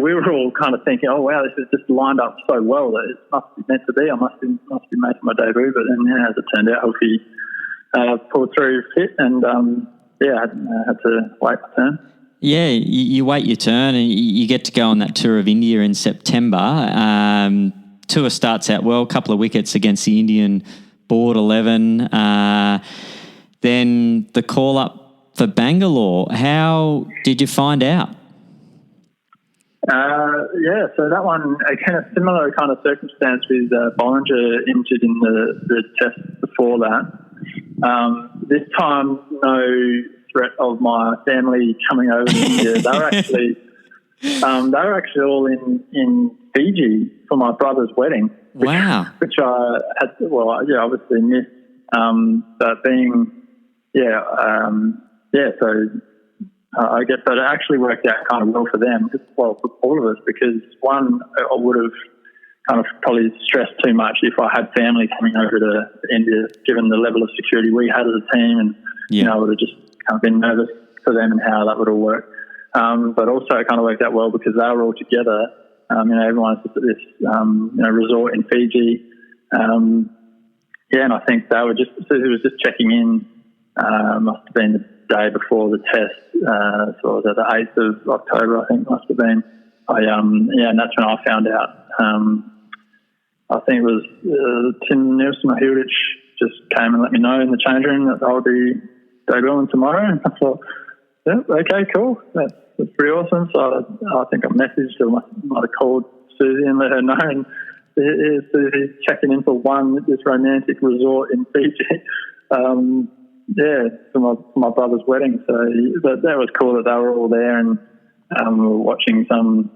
We were all kind of thinking, oh wow, this is just lined up so well that it must be meant to be. I must be making my debut, but then as it turned out, Hilfie pulled through fit, and I had to wait my turn. Yeah, you wait your turn, and you get to go on that tour of India in September. Tour starts out well, a couple of wickets against the Indian board 11. Then the call up for Bangalore. How did you find out? So that one, again, a similar kind of circumstance with Bollinger injured in the test before that. This time, no threat of my family coming over to India. They were actually all in Fiji for my brother's wedding. Wow. Which I had, obviously missed. But being, so I guess that it actually worked out kind of well for them, for all of us, because one, I would have kind of probably stressed too much if I had family coming over to India, given the level of security we had as a team, and I would have just kind of been nervous for them and how that would all work. But also it kind of worked out well because they were all together. Everyone's just at this resort in Fiji. And I think they were Susie was just checking in. Must have been the day before the test. So it was at the 8th of October, I think must have been. And that's when I found out. I think it was Tim Nielsen or Hilditch just came and let me know in the change room that I'll be debuting tomorrow. And I thought, okay, cool. That's pretty awesome. So I think I messaged or might have called Susie and let her know. And here's Susie checking in for this romantic resort in Fiji. For my brother's wedding. So that was cool that they were all there, and we were watching some.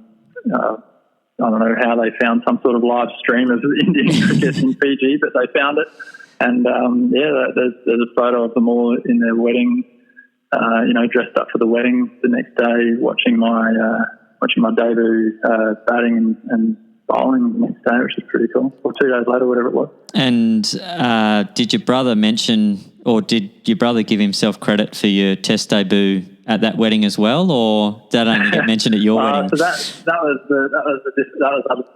I don't know how they found some sort of live stream of Indian cricket in Fiji, but they found it. And there's a photo of them all in their wedding, dressed up for the wedding the next day, watching my debut batting and bowling the next day, which is pretty cool. Or 2 days later, whatever it was. And did your brother mention, or did your brother give himself credit for your test debut at that wedding as well, or did that only get mentioned at your wedding? So that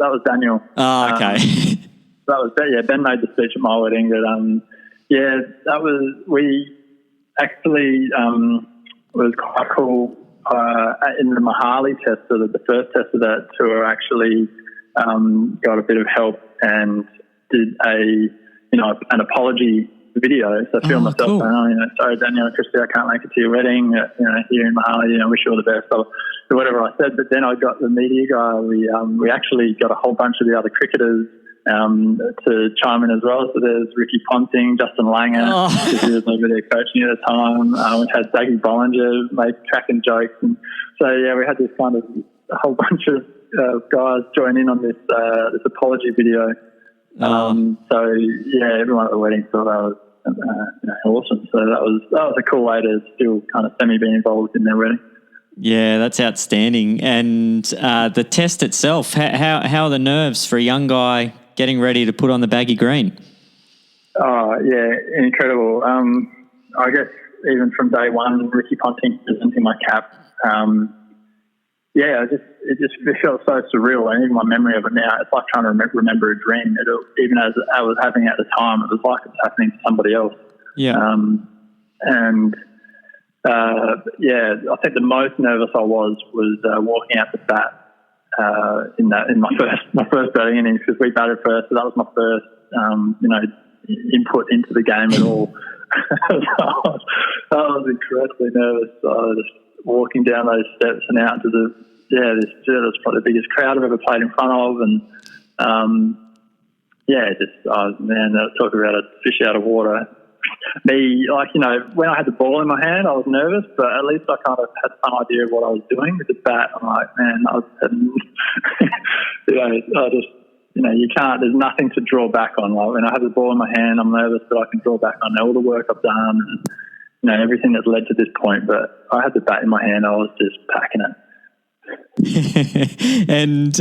was Daniel. Oh, okay. Ben made the speech at my wedding. But we actually was quite cool in the Mohali test. So that the first test of that tour actually got a bit of help and did an apology video. So I filmed myself saying, sorry, Daniel and Christy, I can't make it to your wedding, here in Mohali, wish you all the best. So whatever I said, but then I got the media guy. We actually got a whole bunch of the other cricketers to chime in as well. So there's Ricky Ponting, Justin Langer, because he was over there coaching at the time. We had Baggy Bollinger make cracking jokes. And so, we had this kind of a whole bunch of guys join in on this apology video. So yeah, everyone at the wedding thought that was awesome. So that was a cool way to still kind of be involved in their wedding. Yeah, that's outstanding. And the test itself, how are the nerves for a young guy getting ready to put on the baggy green? Oh yeah, incredible. I guess even from day one, Ricky Ponting presenting my cap. It felt so surreal, and even my memory of it now, it's like trying to remember a dream. Even as I was having it at the time, it was like it's happening to somebody else. Yeah. I think the most nervous I was walking out the bat in my first batting innings, because we batted first, so that was my first input into the game at all. I was incredibly nervous. I was just walking down those steps and out to this probably the biggest crowd I've ever played in front of, and talk about a fish out of water. Me, when I had the ball in my hand, I was nervous, but at least I kind of had some idea of what I was doing with the bat. I'm like, man, you can't. There's nothing to draw back on. Like when I have the ball in my hand, I'm nervous, but I can draw back on all the work I've done, and everything that's led to this point. But I had the bat in my hand, I was just packing it. And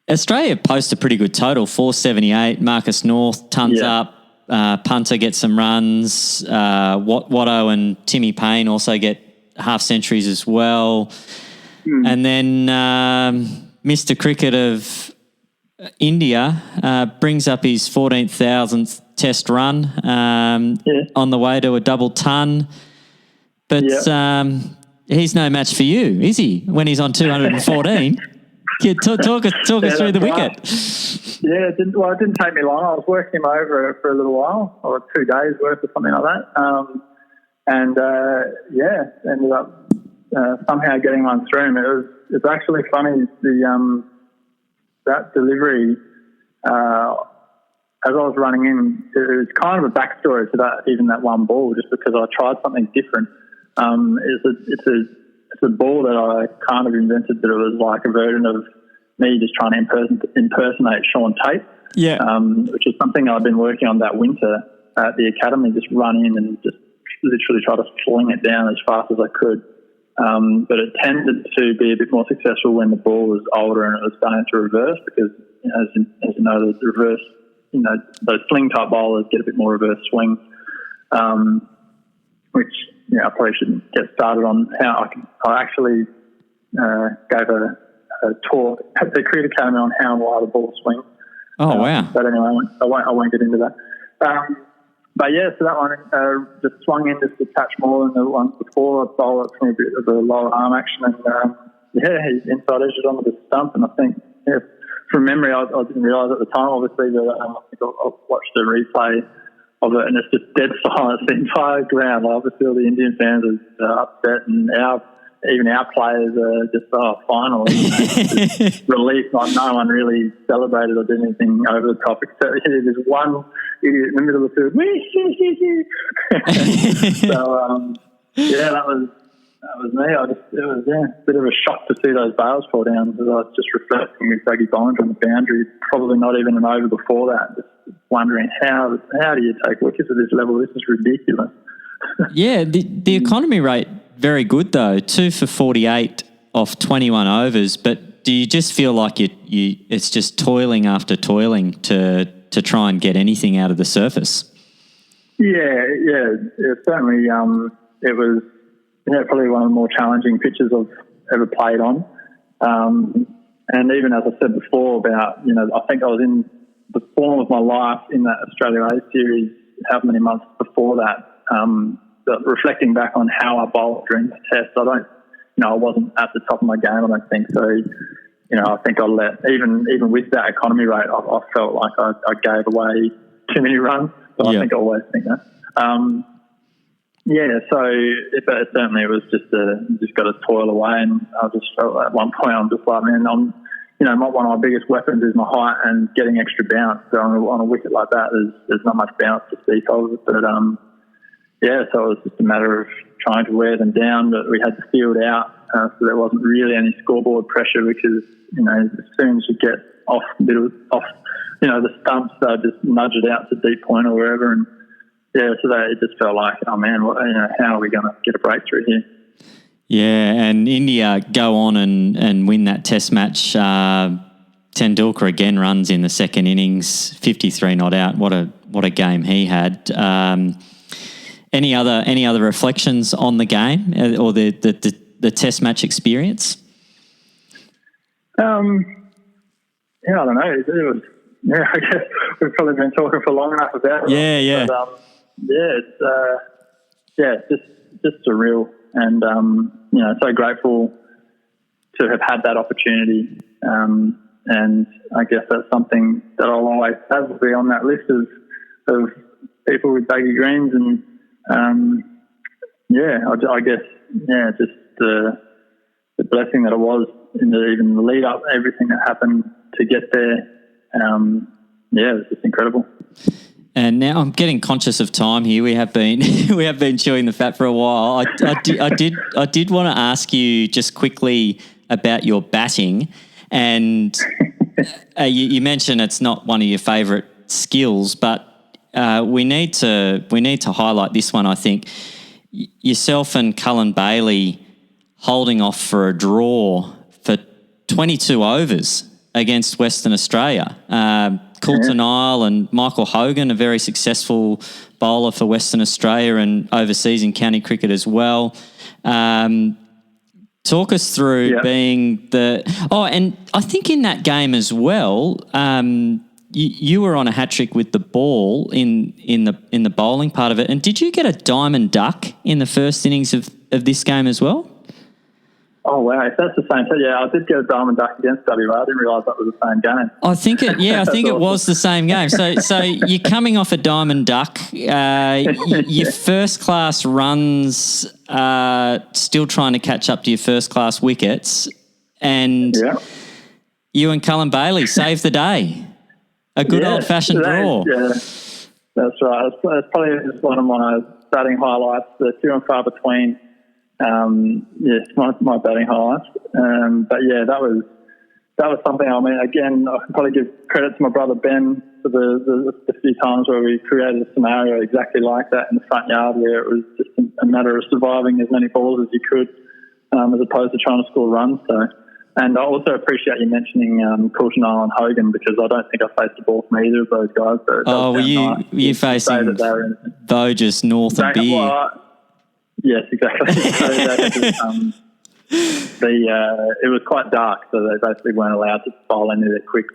Australia posts a pretty good total, 478. Marcus North tons up. Punter gets some runs. Watto and Timmy Paine also get half centuries as well. And then Mr. Cricket of India brings up his 14,000th test run on the way to a double ton. But he's no match for you, is he, when he's on 214? Talk us through the wicket. Yeah, it didn't take me long. I was working him over for a little while, or 2 days worth or something like that. Ended up somehow getting one through him. It's actually funny, that delivery, as I was running in, it was kind of a backstory to that one ball, just because I tried something different. It's a ball that I kind of invented, that it was like a version of me just trying to impersonate Sean Tate, which is something I've been working on that winter at the academy, just run in and just literally try to fling it down as fast as I could. But it tended to be a bit more successful when the ball was older and it was starting to reverse, because as you know, the reverse, those sling type bowlers get a bit more reverse swing, which I probably shouldn't get started on. I actually gave a talk at the Cricket Academy on how and why the ball swings. Oh wow! But anyway, I won't get into that. So that one just swung in just a touch more than the ones before. I bowled it from a bit of a lower arm action, and he inside edged onto the stump. And I think, from memory, I didn't realise at the time, obviously, that I think I watched the replay of it, and it's just dead silence the entire ground. Obviously, all the Indian fans are upset, and even our players are just, finally, relief. Like, no one really celebrated or did anything over the top, except there's one idiot in the middle of the field. So, that was me. It was a bit of a shock to see those bails fall down, because I was just reflecting with Baggy Green on the boundary, probably not even an over before that, just wondering how do you take wickets at this level? This is ridiculous. Yeah, the economy rate, very good though, 2 for 48 off 21 overs. But do you just feel like it's just toiling after toiling to try and get anything out of the surface? Yeah, certainly. It was probably one of the more challenging pitches I've ever played on. And even as I said before about, I think I was in the form of my life in that Australia A series, how many months before that. But reflecting back on how I bowled during the test, I wasn't at the top of my game, I don't think. So, I think I even with that economy rate, I felt like I gave away too many runs. So I think I always think that. But certainly it was just got to toil away, and I just felt at one point I'm just like, man, one of my biggest weapons is my height and getting extra bounce. So on a wicket like that, there's not much bounce to speak of. But so it was just a matter of trying to wear them down. But we had the field out so there wasn't really any scoreboard pressure because, as soon as you get off, the stumps, they just nudge it out to deep point or wherever. And, so it just felt like, oh, man, how are we going to get a breakthrough here? Yeah, and India go on and win that test match. Tendulkar again runs in the second innings, 53 not out. What a game he had. Any other reflections on the game or the test match experience? I don't know. It was, I guess we've probably been talking for long enough about it. Yeah. But, it's just surreal, and so grateful to have had that opportunity. And I guess that's something that I'll always have will be on that list of people with baggy greens, and I guess just the blessing that it was in even the lead up, everything that happened to get there. It was just incredible. And now I'm getting conscious of time here. We have been chewing the fat for a while. I did want to ask you just quickly about your batting, and you mentioned it's not one of your favourite skills, but we need to highlight this one. I think yourself and Cullen Bailey holding off for a draw for 22 overs against Western Australia. Coulter Nile and Michael Hogan, a very successful bowler for Western Australia and overseas in county cricket as well. Talk us through being and I think in that game as well, you were on a hat trick with the ball in the bowling part of it. And did you get a diamond duck in the first innings of this game as well? Oh, wow. If that's the same thing, I did get a diamond duck against WA. I didn't realise that was the same game. I think it was the same game. So you're coming off a diamond duck. Your first class runs, still trying to catch up to your first class wickets, and you and Cullen Bailey saved the day. A good old fashioned draw. Yeah, that's right. It's probably one of my batting highlights. The few and far between. My batting highlights. That was something. I mean, again, I can probably give credit to my brother Ben for the few times where we created a scenario exactly like that in the front yard, where it was just a matter of surviving as many balls as you could, as opposed to trying to score runs. So, and I also appreciate you mentioning Coulter Nile and Hogan, because I don't think I faced the ball from either of those guys. So you facing Voges, North and Beer. Yes, exactly. So it was quite dark, so they basically weren't allowed to bowl any of their quicks.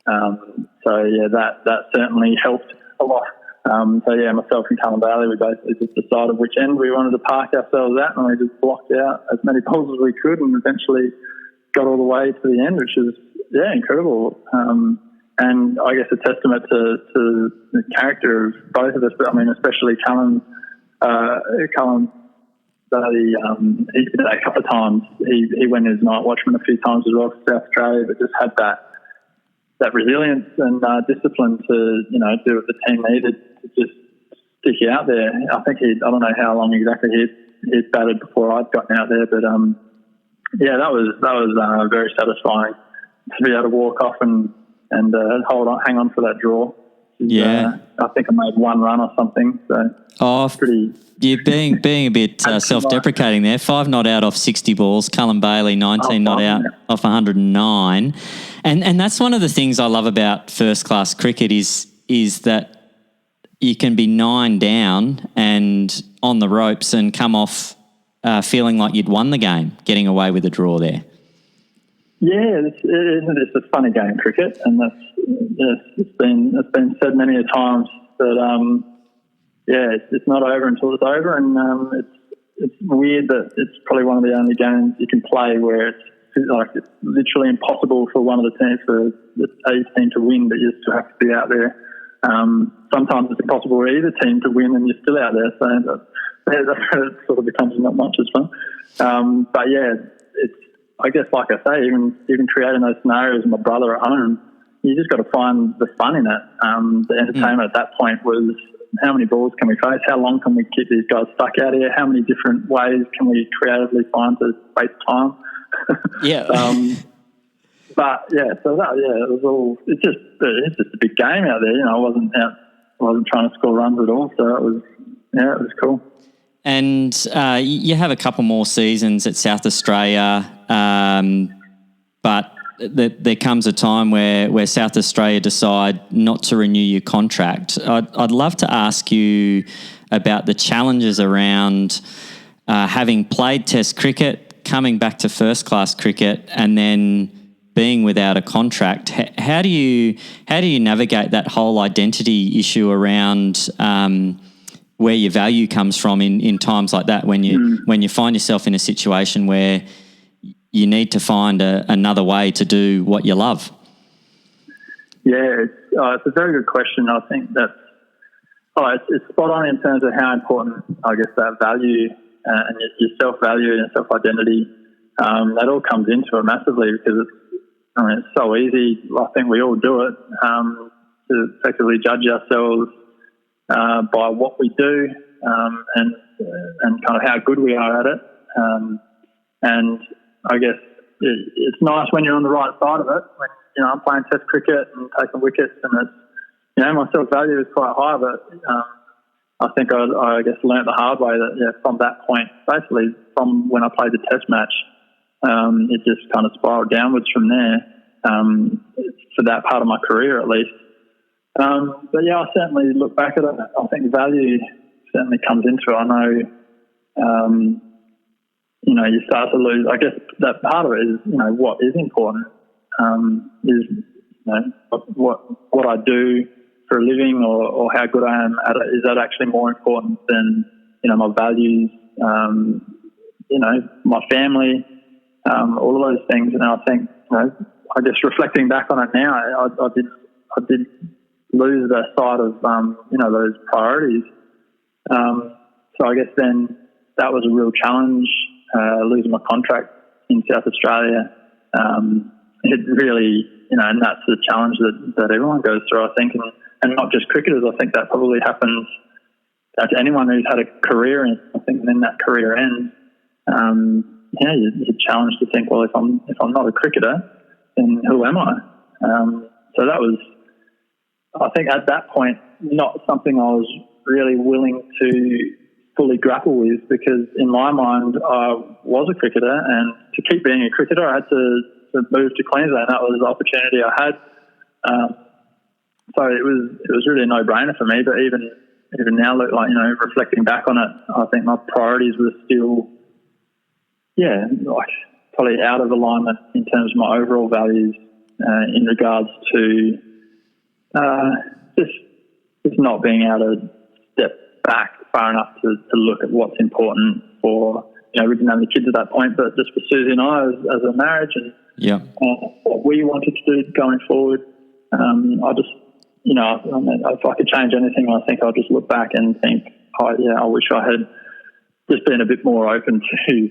That certainly helped a lot. Myself and Cullen Bailey, we basically just decided which end we wanted to park ourselves at, and we just blocked out as many balls as we could, and eventually got all the way to the end, which is incredible. And I guess a testament to the character of both of us. But I mean, especially Cullen. He did that a couple of times. He went as night watchman a few times as well for South Australia, but just had that resilience and discipline to do what the team needed to just stick out there. I think I don't know how long exactly he'd batted before I'd gotten out there, but that was very satisfying to be able to walk off and hang on for that draw. I think I made one run or something. So pretty. You're being a bit self-deprecating there. 5 not out off 60 balls. Cullen Bailey 19 not out off 109, and that's one of the things I love about first-class cricket is that you can be 9 down and on the ropes and come off feeling like you'd won the game, getting away with a draw there. Yeah, it's a funny game, cricket, and it's been said many a times that it's not over until it's over, and it's weird that it's probably one of the only games you can play where it's literally impossible for one of the teams, for the A team to win, but you still have to be out there. Sometimes it's impossible for either team to win, and you're still out there, so that sort of becomes not much as fun. It's, I guess, like I say, even creating those scenarios with my brother at home, you just got to find the fun in it. The entertainment at that point was how many balls can we face? How long can we keep these guys stuck out here? How many different ways can we creatively find to waste time? Yeah. But yeah, so that it was all. It's just a big game out there. You know, I wasn't trying to score runs at all. So it was cool. And you have a couple more seasons at South Australia, but there comes a time where South Australia decide not to renew your contract. I'd love to ask you about the challenges around having played Test cricket, coming back to first-class cricket, and then being without a contract. How do you navigate that whole identity issue around where your value comes from in times like that, when you find yourself in a situation where you need to find another way to do what you love? Yeah, it's a very good question. I think it's spot on in terms of how important, I guess, that value and your self-value and self-identity, that all comes into it massively, because it's so easy. I think we all do it, to effectively judge ourselves by what we do, and kind of how good we are at it. And I guess it's nice when you're on the right side of it. When, you know, I'm playing Test cricket and taking wickets, and it's, you know, my self-value is quite high, but I think I guess learnt the hard way that from that point, basically from when I played the Test match, it just kind of spiraled downwards from there, for that part of my career at least. But yeah, I certainly look back at it. I think value certainly comes into it. I know, you know, you start to lose. I guess that part of it is, you know, what is important, is, you know, what I do for a living, or how good I am at it. Is that actually more important than, you know, my values, you know, my family, all of those things? And I think, you know, I guess reflecting back on it now, I did lose that side of, you know, those priorities. So I guess then that was a real challenge, losing my contract in South Australia. It really, you know, and that's the challenge that everyone goes through, I think, and not just cricketers. I think that probably happens to anyone who's had a career, and I think then that career ends. Yeah, you're challenged to think, well, if I'm not a cricketer, then who am I? So that was, I think at that point, not something I was really willing to fully grapple with, because in my mind I was a cricketer, and to keep being a cricketer I had to move to Queensland. That was the opportunity I had. So it was really a no-brainer for me. But even now, like, you know, reflecting back on it, I think my priorities were still, like probably out of alignment in terms of my overall values, in regards to just not being able to step back far enough to look at what's important for, you know, we didn't have any kids at that point, but just for Susie and I as a marriage, and what we wanted to do going forward. I just, you know, if I could change anything, I think I'll just look back and think, I wish I had just been a bit more open to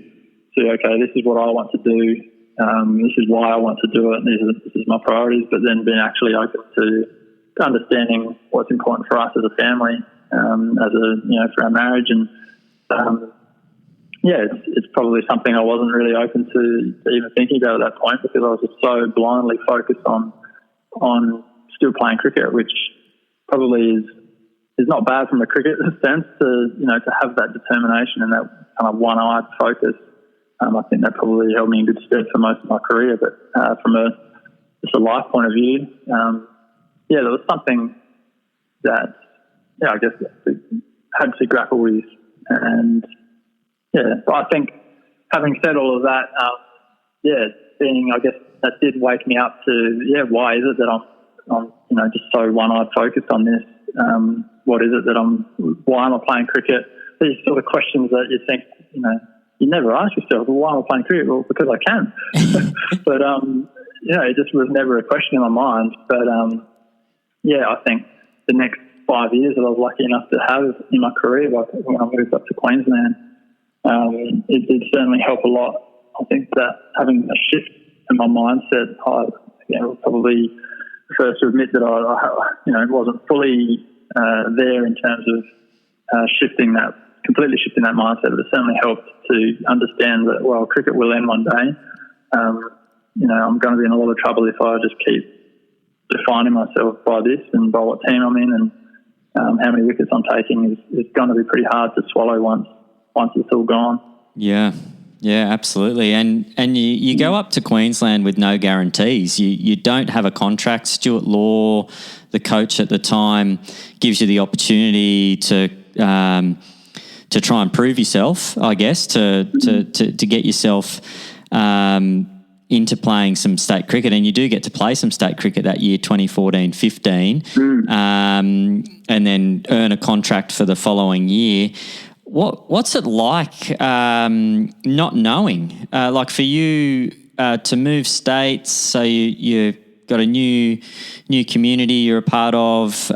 okay, this is what I want to do, this is why I want to do it, and this is my priorities, but then being actually open to understanding what's important for us as a family, as a, you know, for our marriage. And it's probably something I wasn't really open to even thinking about at that point, because I was just so blindly focused on still playing cricket, which probably is not bad from a cricket sense, to, you know, to have that determination and that kind of one-eyed focus. I think that probably held me in good stead for most of my career. But from just a life point of view, there was something that, I guess had to grapple with. And but I think having said all of that, being, I guess that did wake me up to, why is it that I'm you know, just so one-eyed focused on this? What is it that why am I playing cricket? These sort of questions that you think, you know, you never ask yourself, well, why am I playing cricket? Well, because I can. But, it just was never a question in my mind. But, I think the next 5 years that I was lucky enough to have in my career, like when I moved up to Queensland, it did certainly help a lot. I think that having a shift in my mindset, I probably first to admit that I wasn't fully there in terms of completely shifting that mindset. But it certainly helped to understand that, well, cricket will end one day. I'm going to be in a lot of trouble if I just keep defining myself by this and by what team I'm in, and how many wickets I'm taking is going to be pretty hard to swallow once it's all gone. Yeah, absolutely. And you go up to Queensland with no guarantees. You don't have a contract. Stuart Law, the coach at the time, gives you the opportunity to try and prove yourself, I guess, to get yourself into playing some state cricket, and you do get to play some state cricket that year, 2014-15, and then earn a contract for the following year. What's it like not knowing? Like for you to move states, so you've got a new community you're a part of,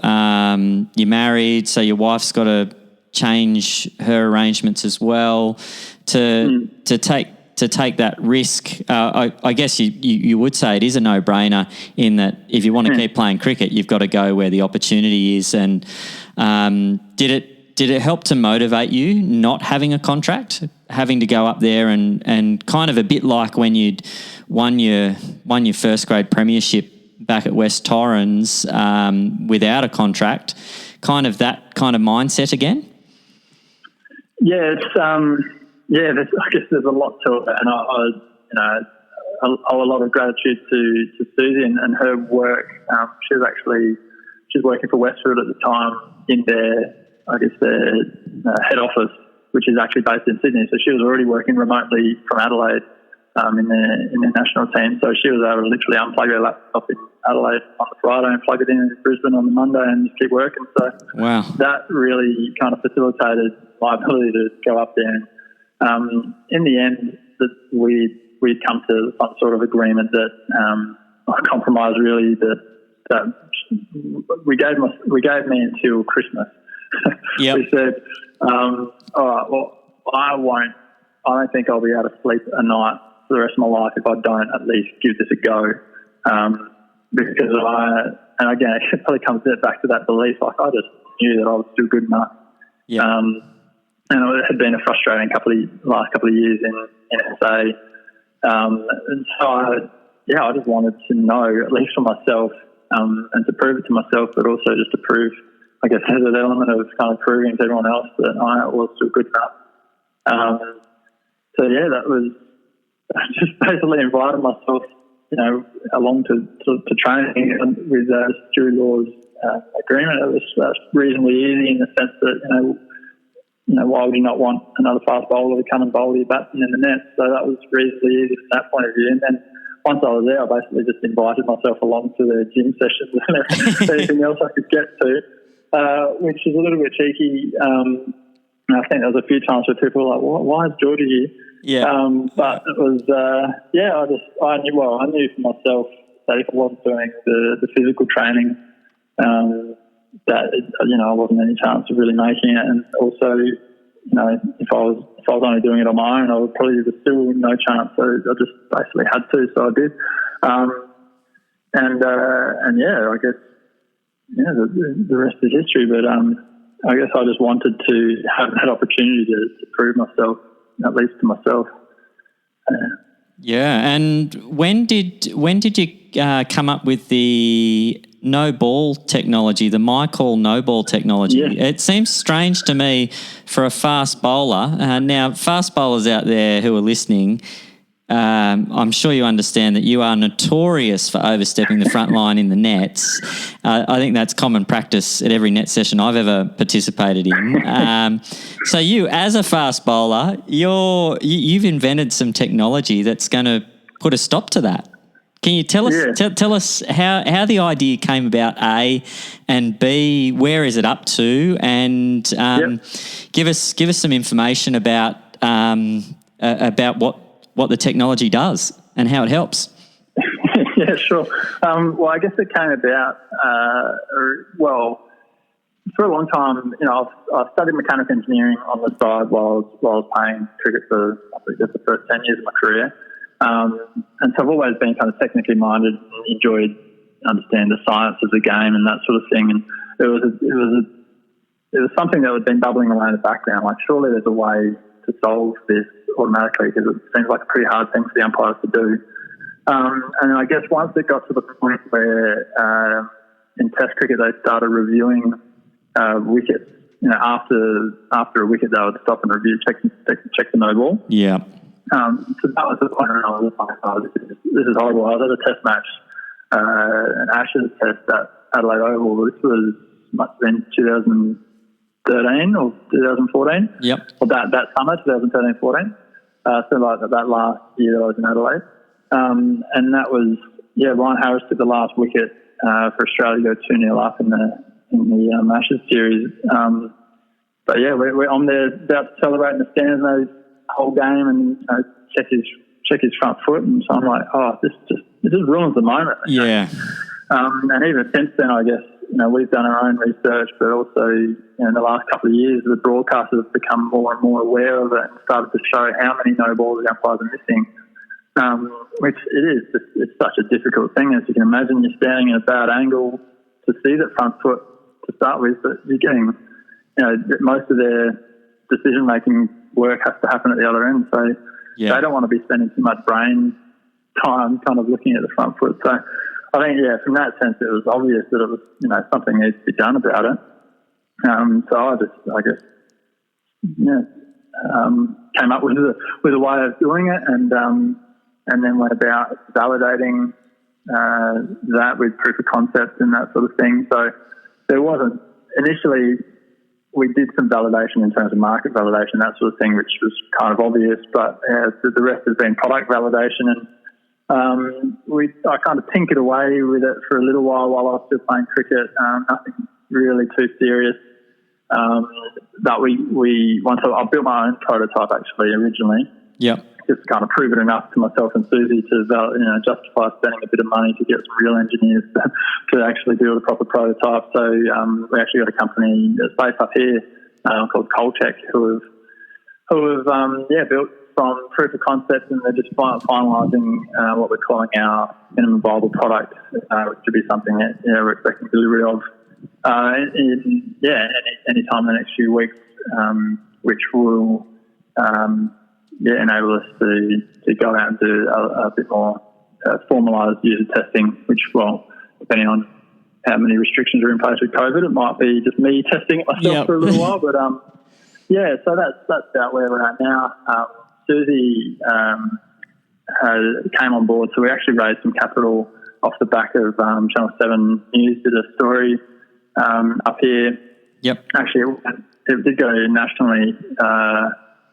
you're married, so your wife's got to change her arrangements as well to take that risk. I guess you would say it is a no-brainer in that if you want to keep playing cricket, you've got to go where the opportunity is. And did it help to motivate you not having a contract, having to go up there and kind of a bit like when you'd won your first grade premiership back at West Torrens without a contract, kind of that kind of mindset again? Yeah, it's I guess there's a lot to it, and I owe a lot of gratitude to Susie and her work. She's working for Westfield at the time in their head office, which is actually based in Sydney. So she was already working remotely from Adelaide in their national team. So she was able to literally unplug her laptop in Adelaide on the Friday and plug it in Brisbane on the Monday and just keep working. So wow, that really kind of facilitated my ability to go up there. And in the end, we'd come to some sort of agreement that a compromise really that we gave me until Christmas. Yep. We said, all right, well, I don't think I'll be able to sleep a night for the rest of my life if I don't at least give this a go. Because and again, it probably comes back to that belief, like I just knew that I was still good enough. Yeah. And it had been a frustrating last couple of years in SA. And so I just wanted to know, at least for myself, and to prove it to myself, but also just to prove, I guess, there's an element of kind of proving to everyone else that I was still good enough. So yeah, that was just basically invited myself, along to training with Stuart Law's agreement. It was reasonably easy in the sense that, why would you not want another fast bowler to come and bowl your batsman in the net? So that was reasonably easy from that point of view. And then once I was there, I basically just invited myself along to their gym sessions and anything else I could get to, which was a little bit cheeky. I think there was a few times where people were like, why is Geordie here? Yeah. But it was, I knew for myself that if I wasn't doing the physical training, that I wasn't any chance of really making it. And also, if I was only doing it on my own, I would probably have still no chance. So I just basically had to, so I did. I guess the rest is history. But I guess I just wanted to have that opportunity to prove myself, at least to myself. Yeah, and when did you come up with the no ball technology, the my call no ball technology? Yeah. It seems strange to me for a fast bowler. Now, fast bowlers out there who are listening, I'm sure you understand that you are notorious for overstepping the front line in the nets. I think that's common practice at every net session I've ever participated in. So you, as a fast bowler, you've invented some technology that's going to put a stop to that. Can you tell us tell us how the idea came about, A, and B, where is it up to, and give us some information about what the technology does and how it helps. Yeah, sure. Well, I guess it came about, for a long time, I studied mechanical engineering on the side while I was playing cricket for, I think, the first 10 years of my career. And so I've always been kind of technically minded and enjoyed understand the science of the game and that sort of thing. And it was something that had been bubbling away in the background. Like, surely there's a way to solve this automatically, because it seems like a pretty hard thing for the umpires to do. And I guess once it got to the point where in Test cricket they started reviewing wickets, after a wicket they would stop and review, check the no ball. Yeah. So that was the point where I was like, oh, this is horrible. I was at a Test match, an Ashes Test at Adelaide Oval. This must have been 2013 or 2014. Yep. Or that summer, 2013-14. So like that last year that I was in Adelaide. And that was, Ryan Harris took the last wicket for Australia to go 2-0 up in the Ashes series. But I'm there about to celebrate in the stands the whole game and check his front foot, and so I'm like, oh, this just ruins the moment. Yeah. And even since then, I guess we've done our own research, but also in the last couple of years, the broadcasters have become more and more aware of it and started to show how many no balls the umpires are missing. Which it's such a difficult thing, as you can imagine. You're standing in a bad angle to see that front foot to start with, but you're getting, most of their decision-making work has to happen at the other end. So they don't want to be spending too much brain time kind of looking at the front foot. So I think, from that sense, it was obvious that it was, something needs to be done about it. So I guess, came up with a way of doing it, and then went about validating that with proof of concept and that sort of thing. So there wasn't, initially we did some validation in terms of market validation, that sort of thing, which was kind of obvious, but the rest has been product validation, and I kind of tinkered away with it for a little while I was still playing cricket, nothing really too serious. But I built my own prototype actually originally. Yep. Just kind of prove it enough to myself and Susie to justify spending a bit of money to get some real engineers to actually build a proper prototype. So we actually got a company that's based up here called Coltech who have built from proof of concept, and they're just finalising what we're calling our minimum viable product, which should be something that we're expecting delivery of any time in the next few weeks, which will enable us to go out and do a bit more formalised user testing, which, depending on how many restrictions are in place with COVID, it might be just me testing it myself for a little while. But, so that's about where we're at now. Susie came on board, so we actually raised some capital off the back of Channel 7 News did a story up here. Yep. Actually, it did go nationally.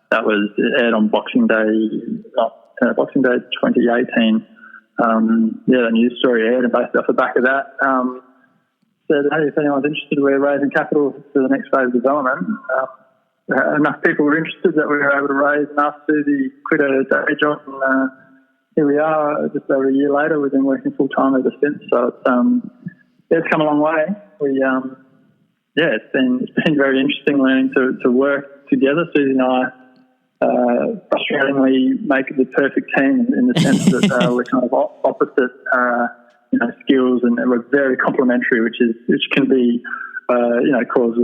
It aired on Boxing Day 2018. The news story aired, and based off the back of that, said, hey, if anyone's interested, we're raising capital for the next phase of development. Enough people were interested that we were able to raise enough. Susie quit her day job, and here we are just over a year later. We've been working full-time ever since, so it's come a long way. It's been very interesting learning to work together. Susie and I frustratingly make the perfect team in the sense that we're kind of opposite skills, and we're very complementary, which can be cause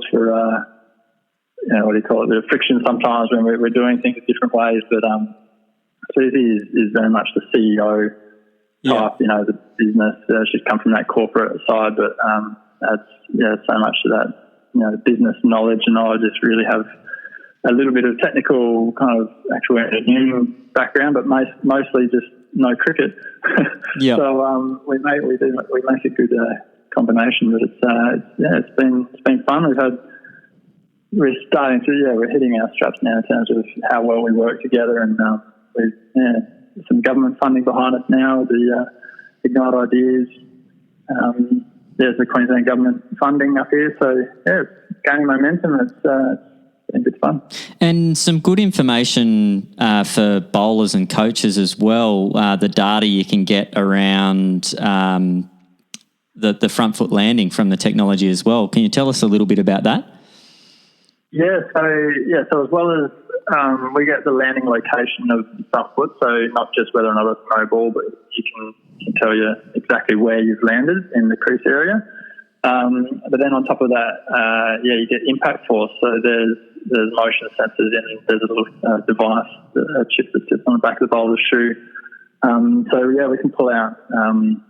for what do you call it, a bit of friction sometimes when we're doing things different ways. But Susie is very much the CEO type, the business. She's come from that corporate side, but adds so much to that business knowledge, and I just really have a little bit of technical kind of actual engineering background, but mostly just no cricket. So we make a good combination. But it's been fun. We're starting to we're hitting our straps now in terms of how well we work together, and we've some government funding behind us now. The Ignite Ideas. There's the Queensland government funding up here, so it's gaining momentum. It's been good fun. And some good information for bowlers and coaches as well. The data you can get around the front foot landing from the technology as well. Can you tell us a little bit about that? So as well as we get the landing location of the front foot, so not just whether or not it's no ball, but you can tell you exactly where you've landed in the crease area. But then on top of that, you get impact force. So there's motion sensors in. There's a little device, a chip that sits on the back of the bowler's shoe. So we can pull out,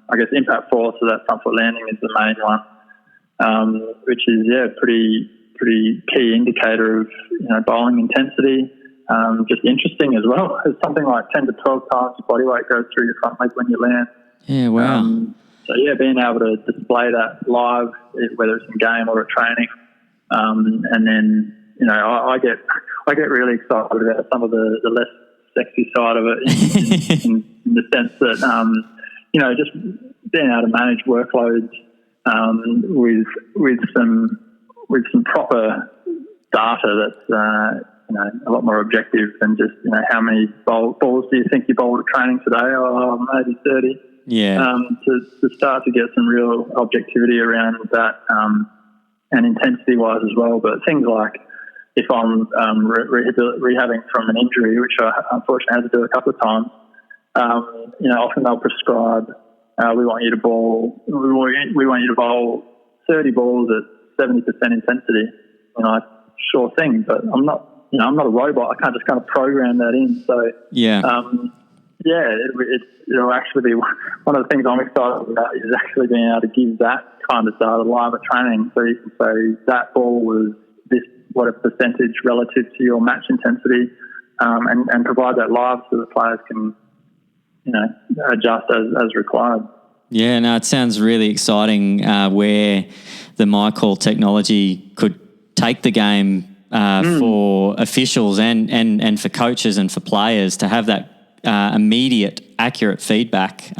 I guess, impact force. So that front foot landing is the main one, which is pretty key indicator of bowling intensity. Just interesting as well. It's something like 10 to 12 times your body weight goes through your front leg when you land. Yeah, wow. So being able to display that live, whether it's in game or at training, and then I get really excited about some of the less sexy side of it in the sense that just being able to manage workloads with some proper data that's a lot more objective than just how many balls do you think you bowled at training today? Oh, maybe 30. Yeah. To start to get some real objectivity around that, and intensity-wise as well. But things like if I'm rehabbing from an injury, which I unfortunately had to do a couple of times, often they'll prescribe, we want you to bowl 30 balls at 70% intensity. Sure thing, but I'm not a robot. I can't just kind of program that in. So it'll actually be one of the things I'm excited about is actually being able to give that kind of data live at training. So you can say that ball was this, what a percentage relative to your match intensity, and provide that live so the players can, adjust as required. Yeah, no, it sounds really exciting where the MyCall technology could take the game for officials and for coaches and for players to have that immediate, accurate feedback.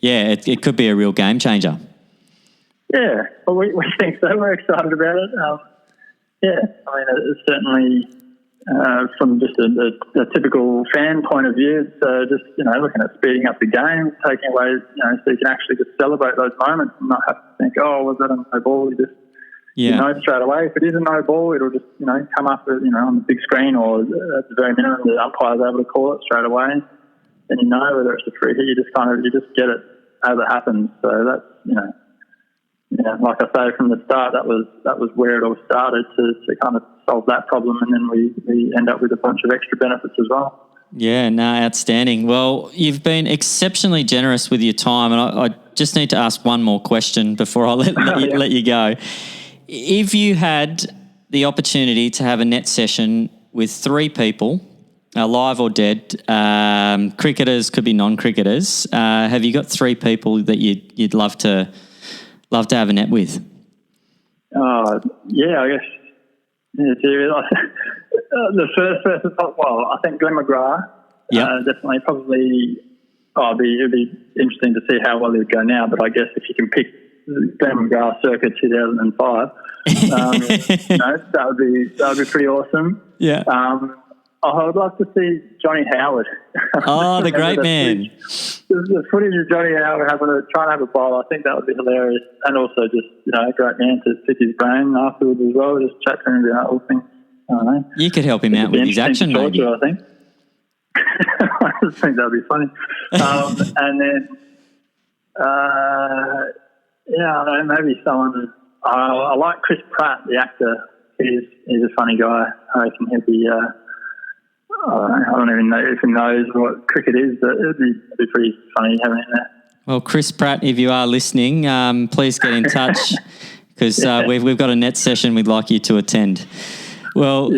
It could be a real game changer. Yeah, well, we think so. We're excited about it. It's certainly from just a typical fan point of view, it's just looking at speeding up the game, taking away so you can actually just celebrate those moments and not have to think, oh, was that a no ball? You just straight away. If it is a no ball, it'll just come up on the big screen, or at the very minimum the umpire's able to call it straight away, and whether it's a free hit. You just get it as it happens. So that's like I say, from the start, that was where it all started to kind of solve that problem, and then we end up with a bunch of extra benefits as well. Yeah, no, outstanding. Well, you've been exceptionally generous with your time, and I just need to ask one more question before I let you go. If you had the opportunity to have a net session with 3 people, alive or dead, cricketers, could be non-cricketers, have you got 3 people that you'd love to have a net with? I guess. The first person, I think Glenn McGrath. Definitely, probably. It'd be interesting to see how well he would go now. But I guess if you can pick Glenn McGrath circa 2005, that would be pretty awesome. Yeah. I would love to see Johnny Howard. Oh, the great man. The footage of Johnny Howard trying to have a bowl, I think that would be hilarious. And also just, a great man to pick his brain afterwards as well, just chat to him about all things. I don't know. You could help him out with his action, maybe. I think. I just think that would be funny. And then, I don't know, maybe someone... I like Chris Pratt, the actor. He's a funny guy. I reckon he'd be... I don't even know if he knows what cricket is, but it'd be pretty funny having it there. Well, Chris Pratt, if you are listening, please get in touch because we've got a net session we'd like you to attend. Well,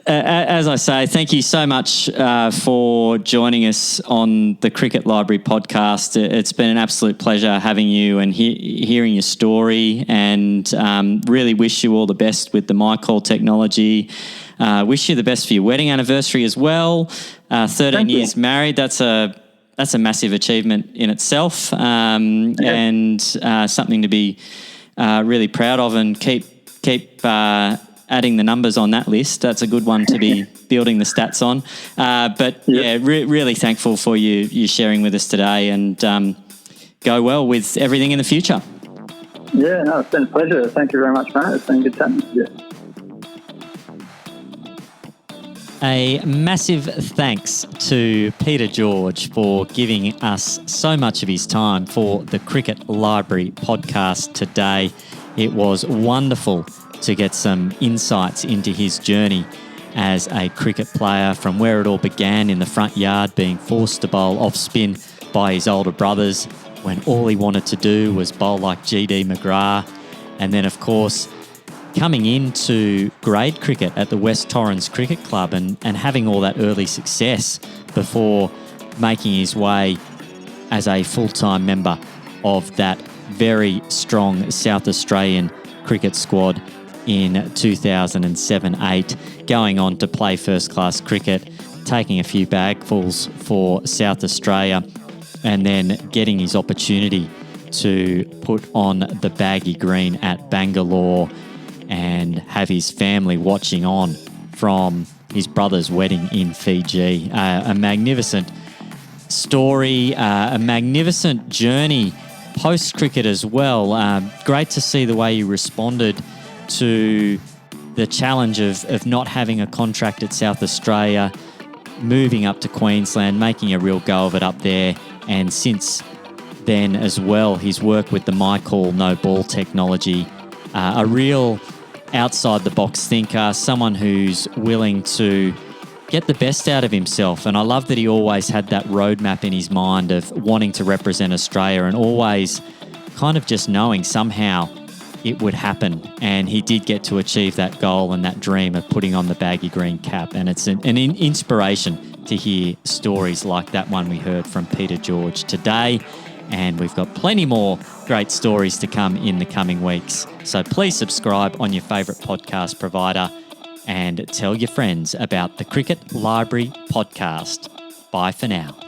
as I say, thank you so much for joining us on the Cricket Library podcast. It's been an absolute pleasure having you and hearing your story, and really wish you all the best with the MyCall technology. Wish you the best for your wedding anniversary as well. 13 years married, that's a massive achievement in itself, and something to be really proud of, and keep adding the numbers on that list. That's a good one to be building the stats on. Really thankful for you sharing with us today, and go well with everything in the future. Yeah, no, it's been a pleasure. Thank you very much, mate. It's been good chatting with you. A massive thanks to Peter George for giving us so much of his time for the Cricket Library podcast today. It was wonderful to get some insights into his journey as a cricket player, from where it all began in the front yard, being forced to bowl off spin by his older brothers when all he wanted to do was bowl like GD McGrath. And then, of course, coming into grade cricket at the West Torrens Cricket Club and having all that early success before making his way as a full-time member of that very strong South Australian cricket squad in 2007-8, going on to play first-class cricket, taking a few bagfuls for South Australia, and then getting his opportunity to put on the Baggy Green at Bangalore and have his family watching on from his brother's wedding in Fiji. A magnificent story, a magnificent journey post-cricket as well. Great to see the way he responded to the challenge of not having a contract at South Australia, moving up to Queensland, making a real go of it up there. And since then as well, his work with the MyCall no ball technology, a real outside-the-box thinker, someone who's willing to get the best out of himself. And I love that he always had that roadmap in his mind of wanting to represent Australia and always kind of just knowing somehow it would happen. And he did get to achieve that goal and that dream of putting on the Baggy Green cap. And it's an inspiration to hear stories like that one we heard from Peter George today. And we've got plenty more great stories to come in the coming weeks. So please subscribe on your favourite podcast provider and tell your friends about the Cricket Library podcast. Bye for now.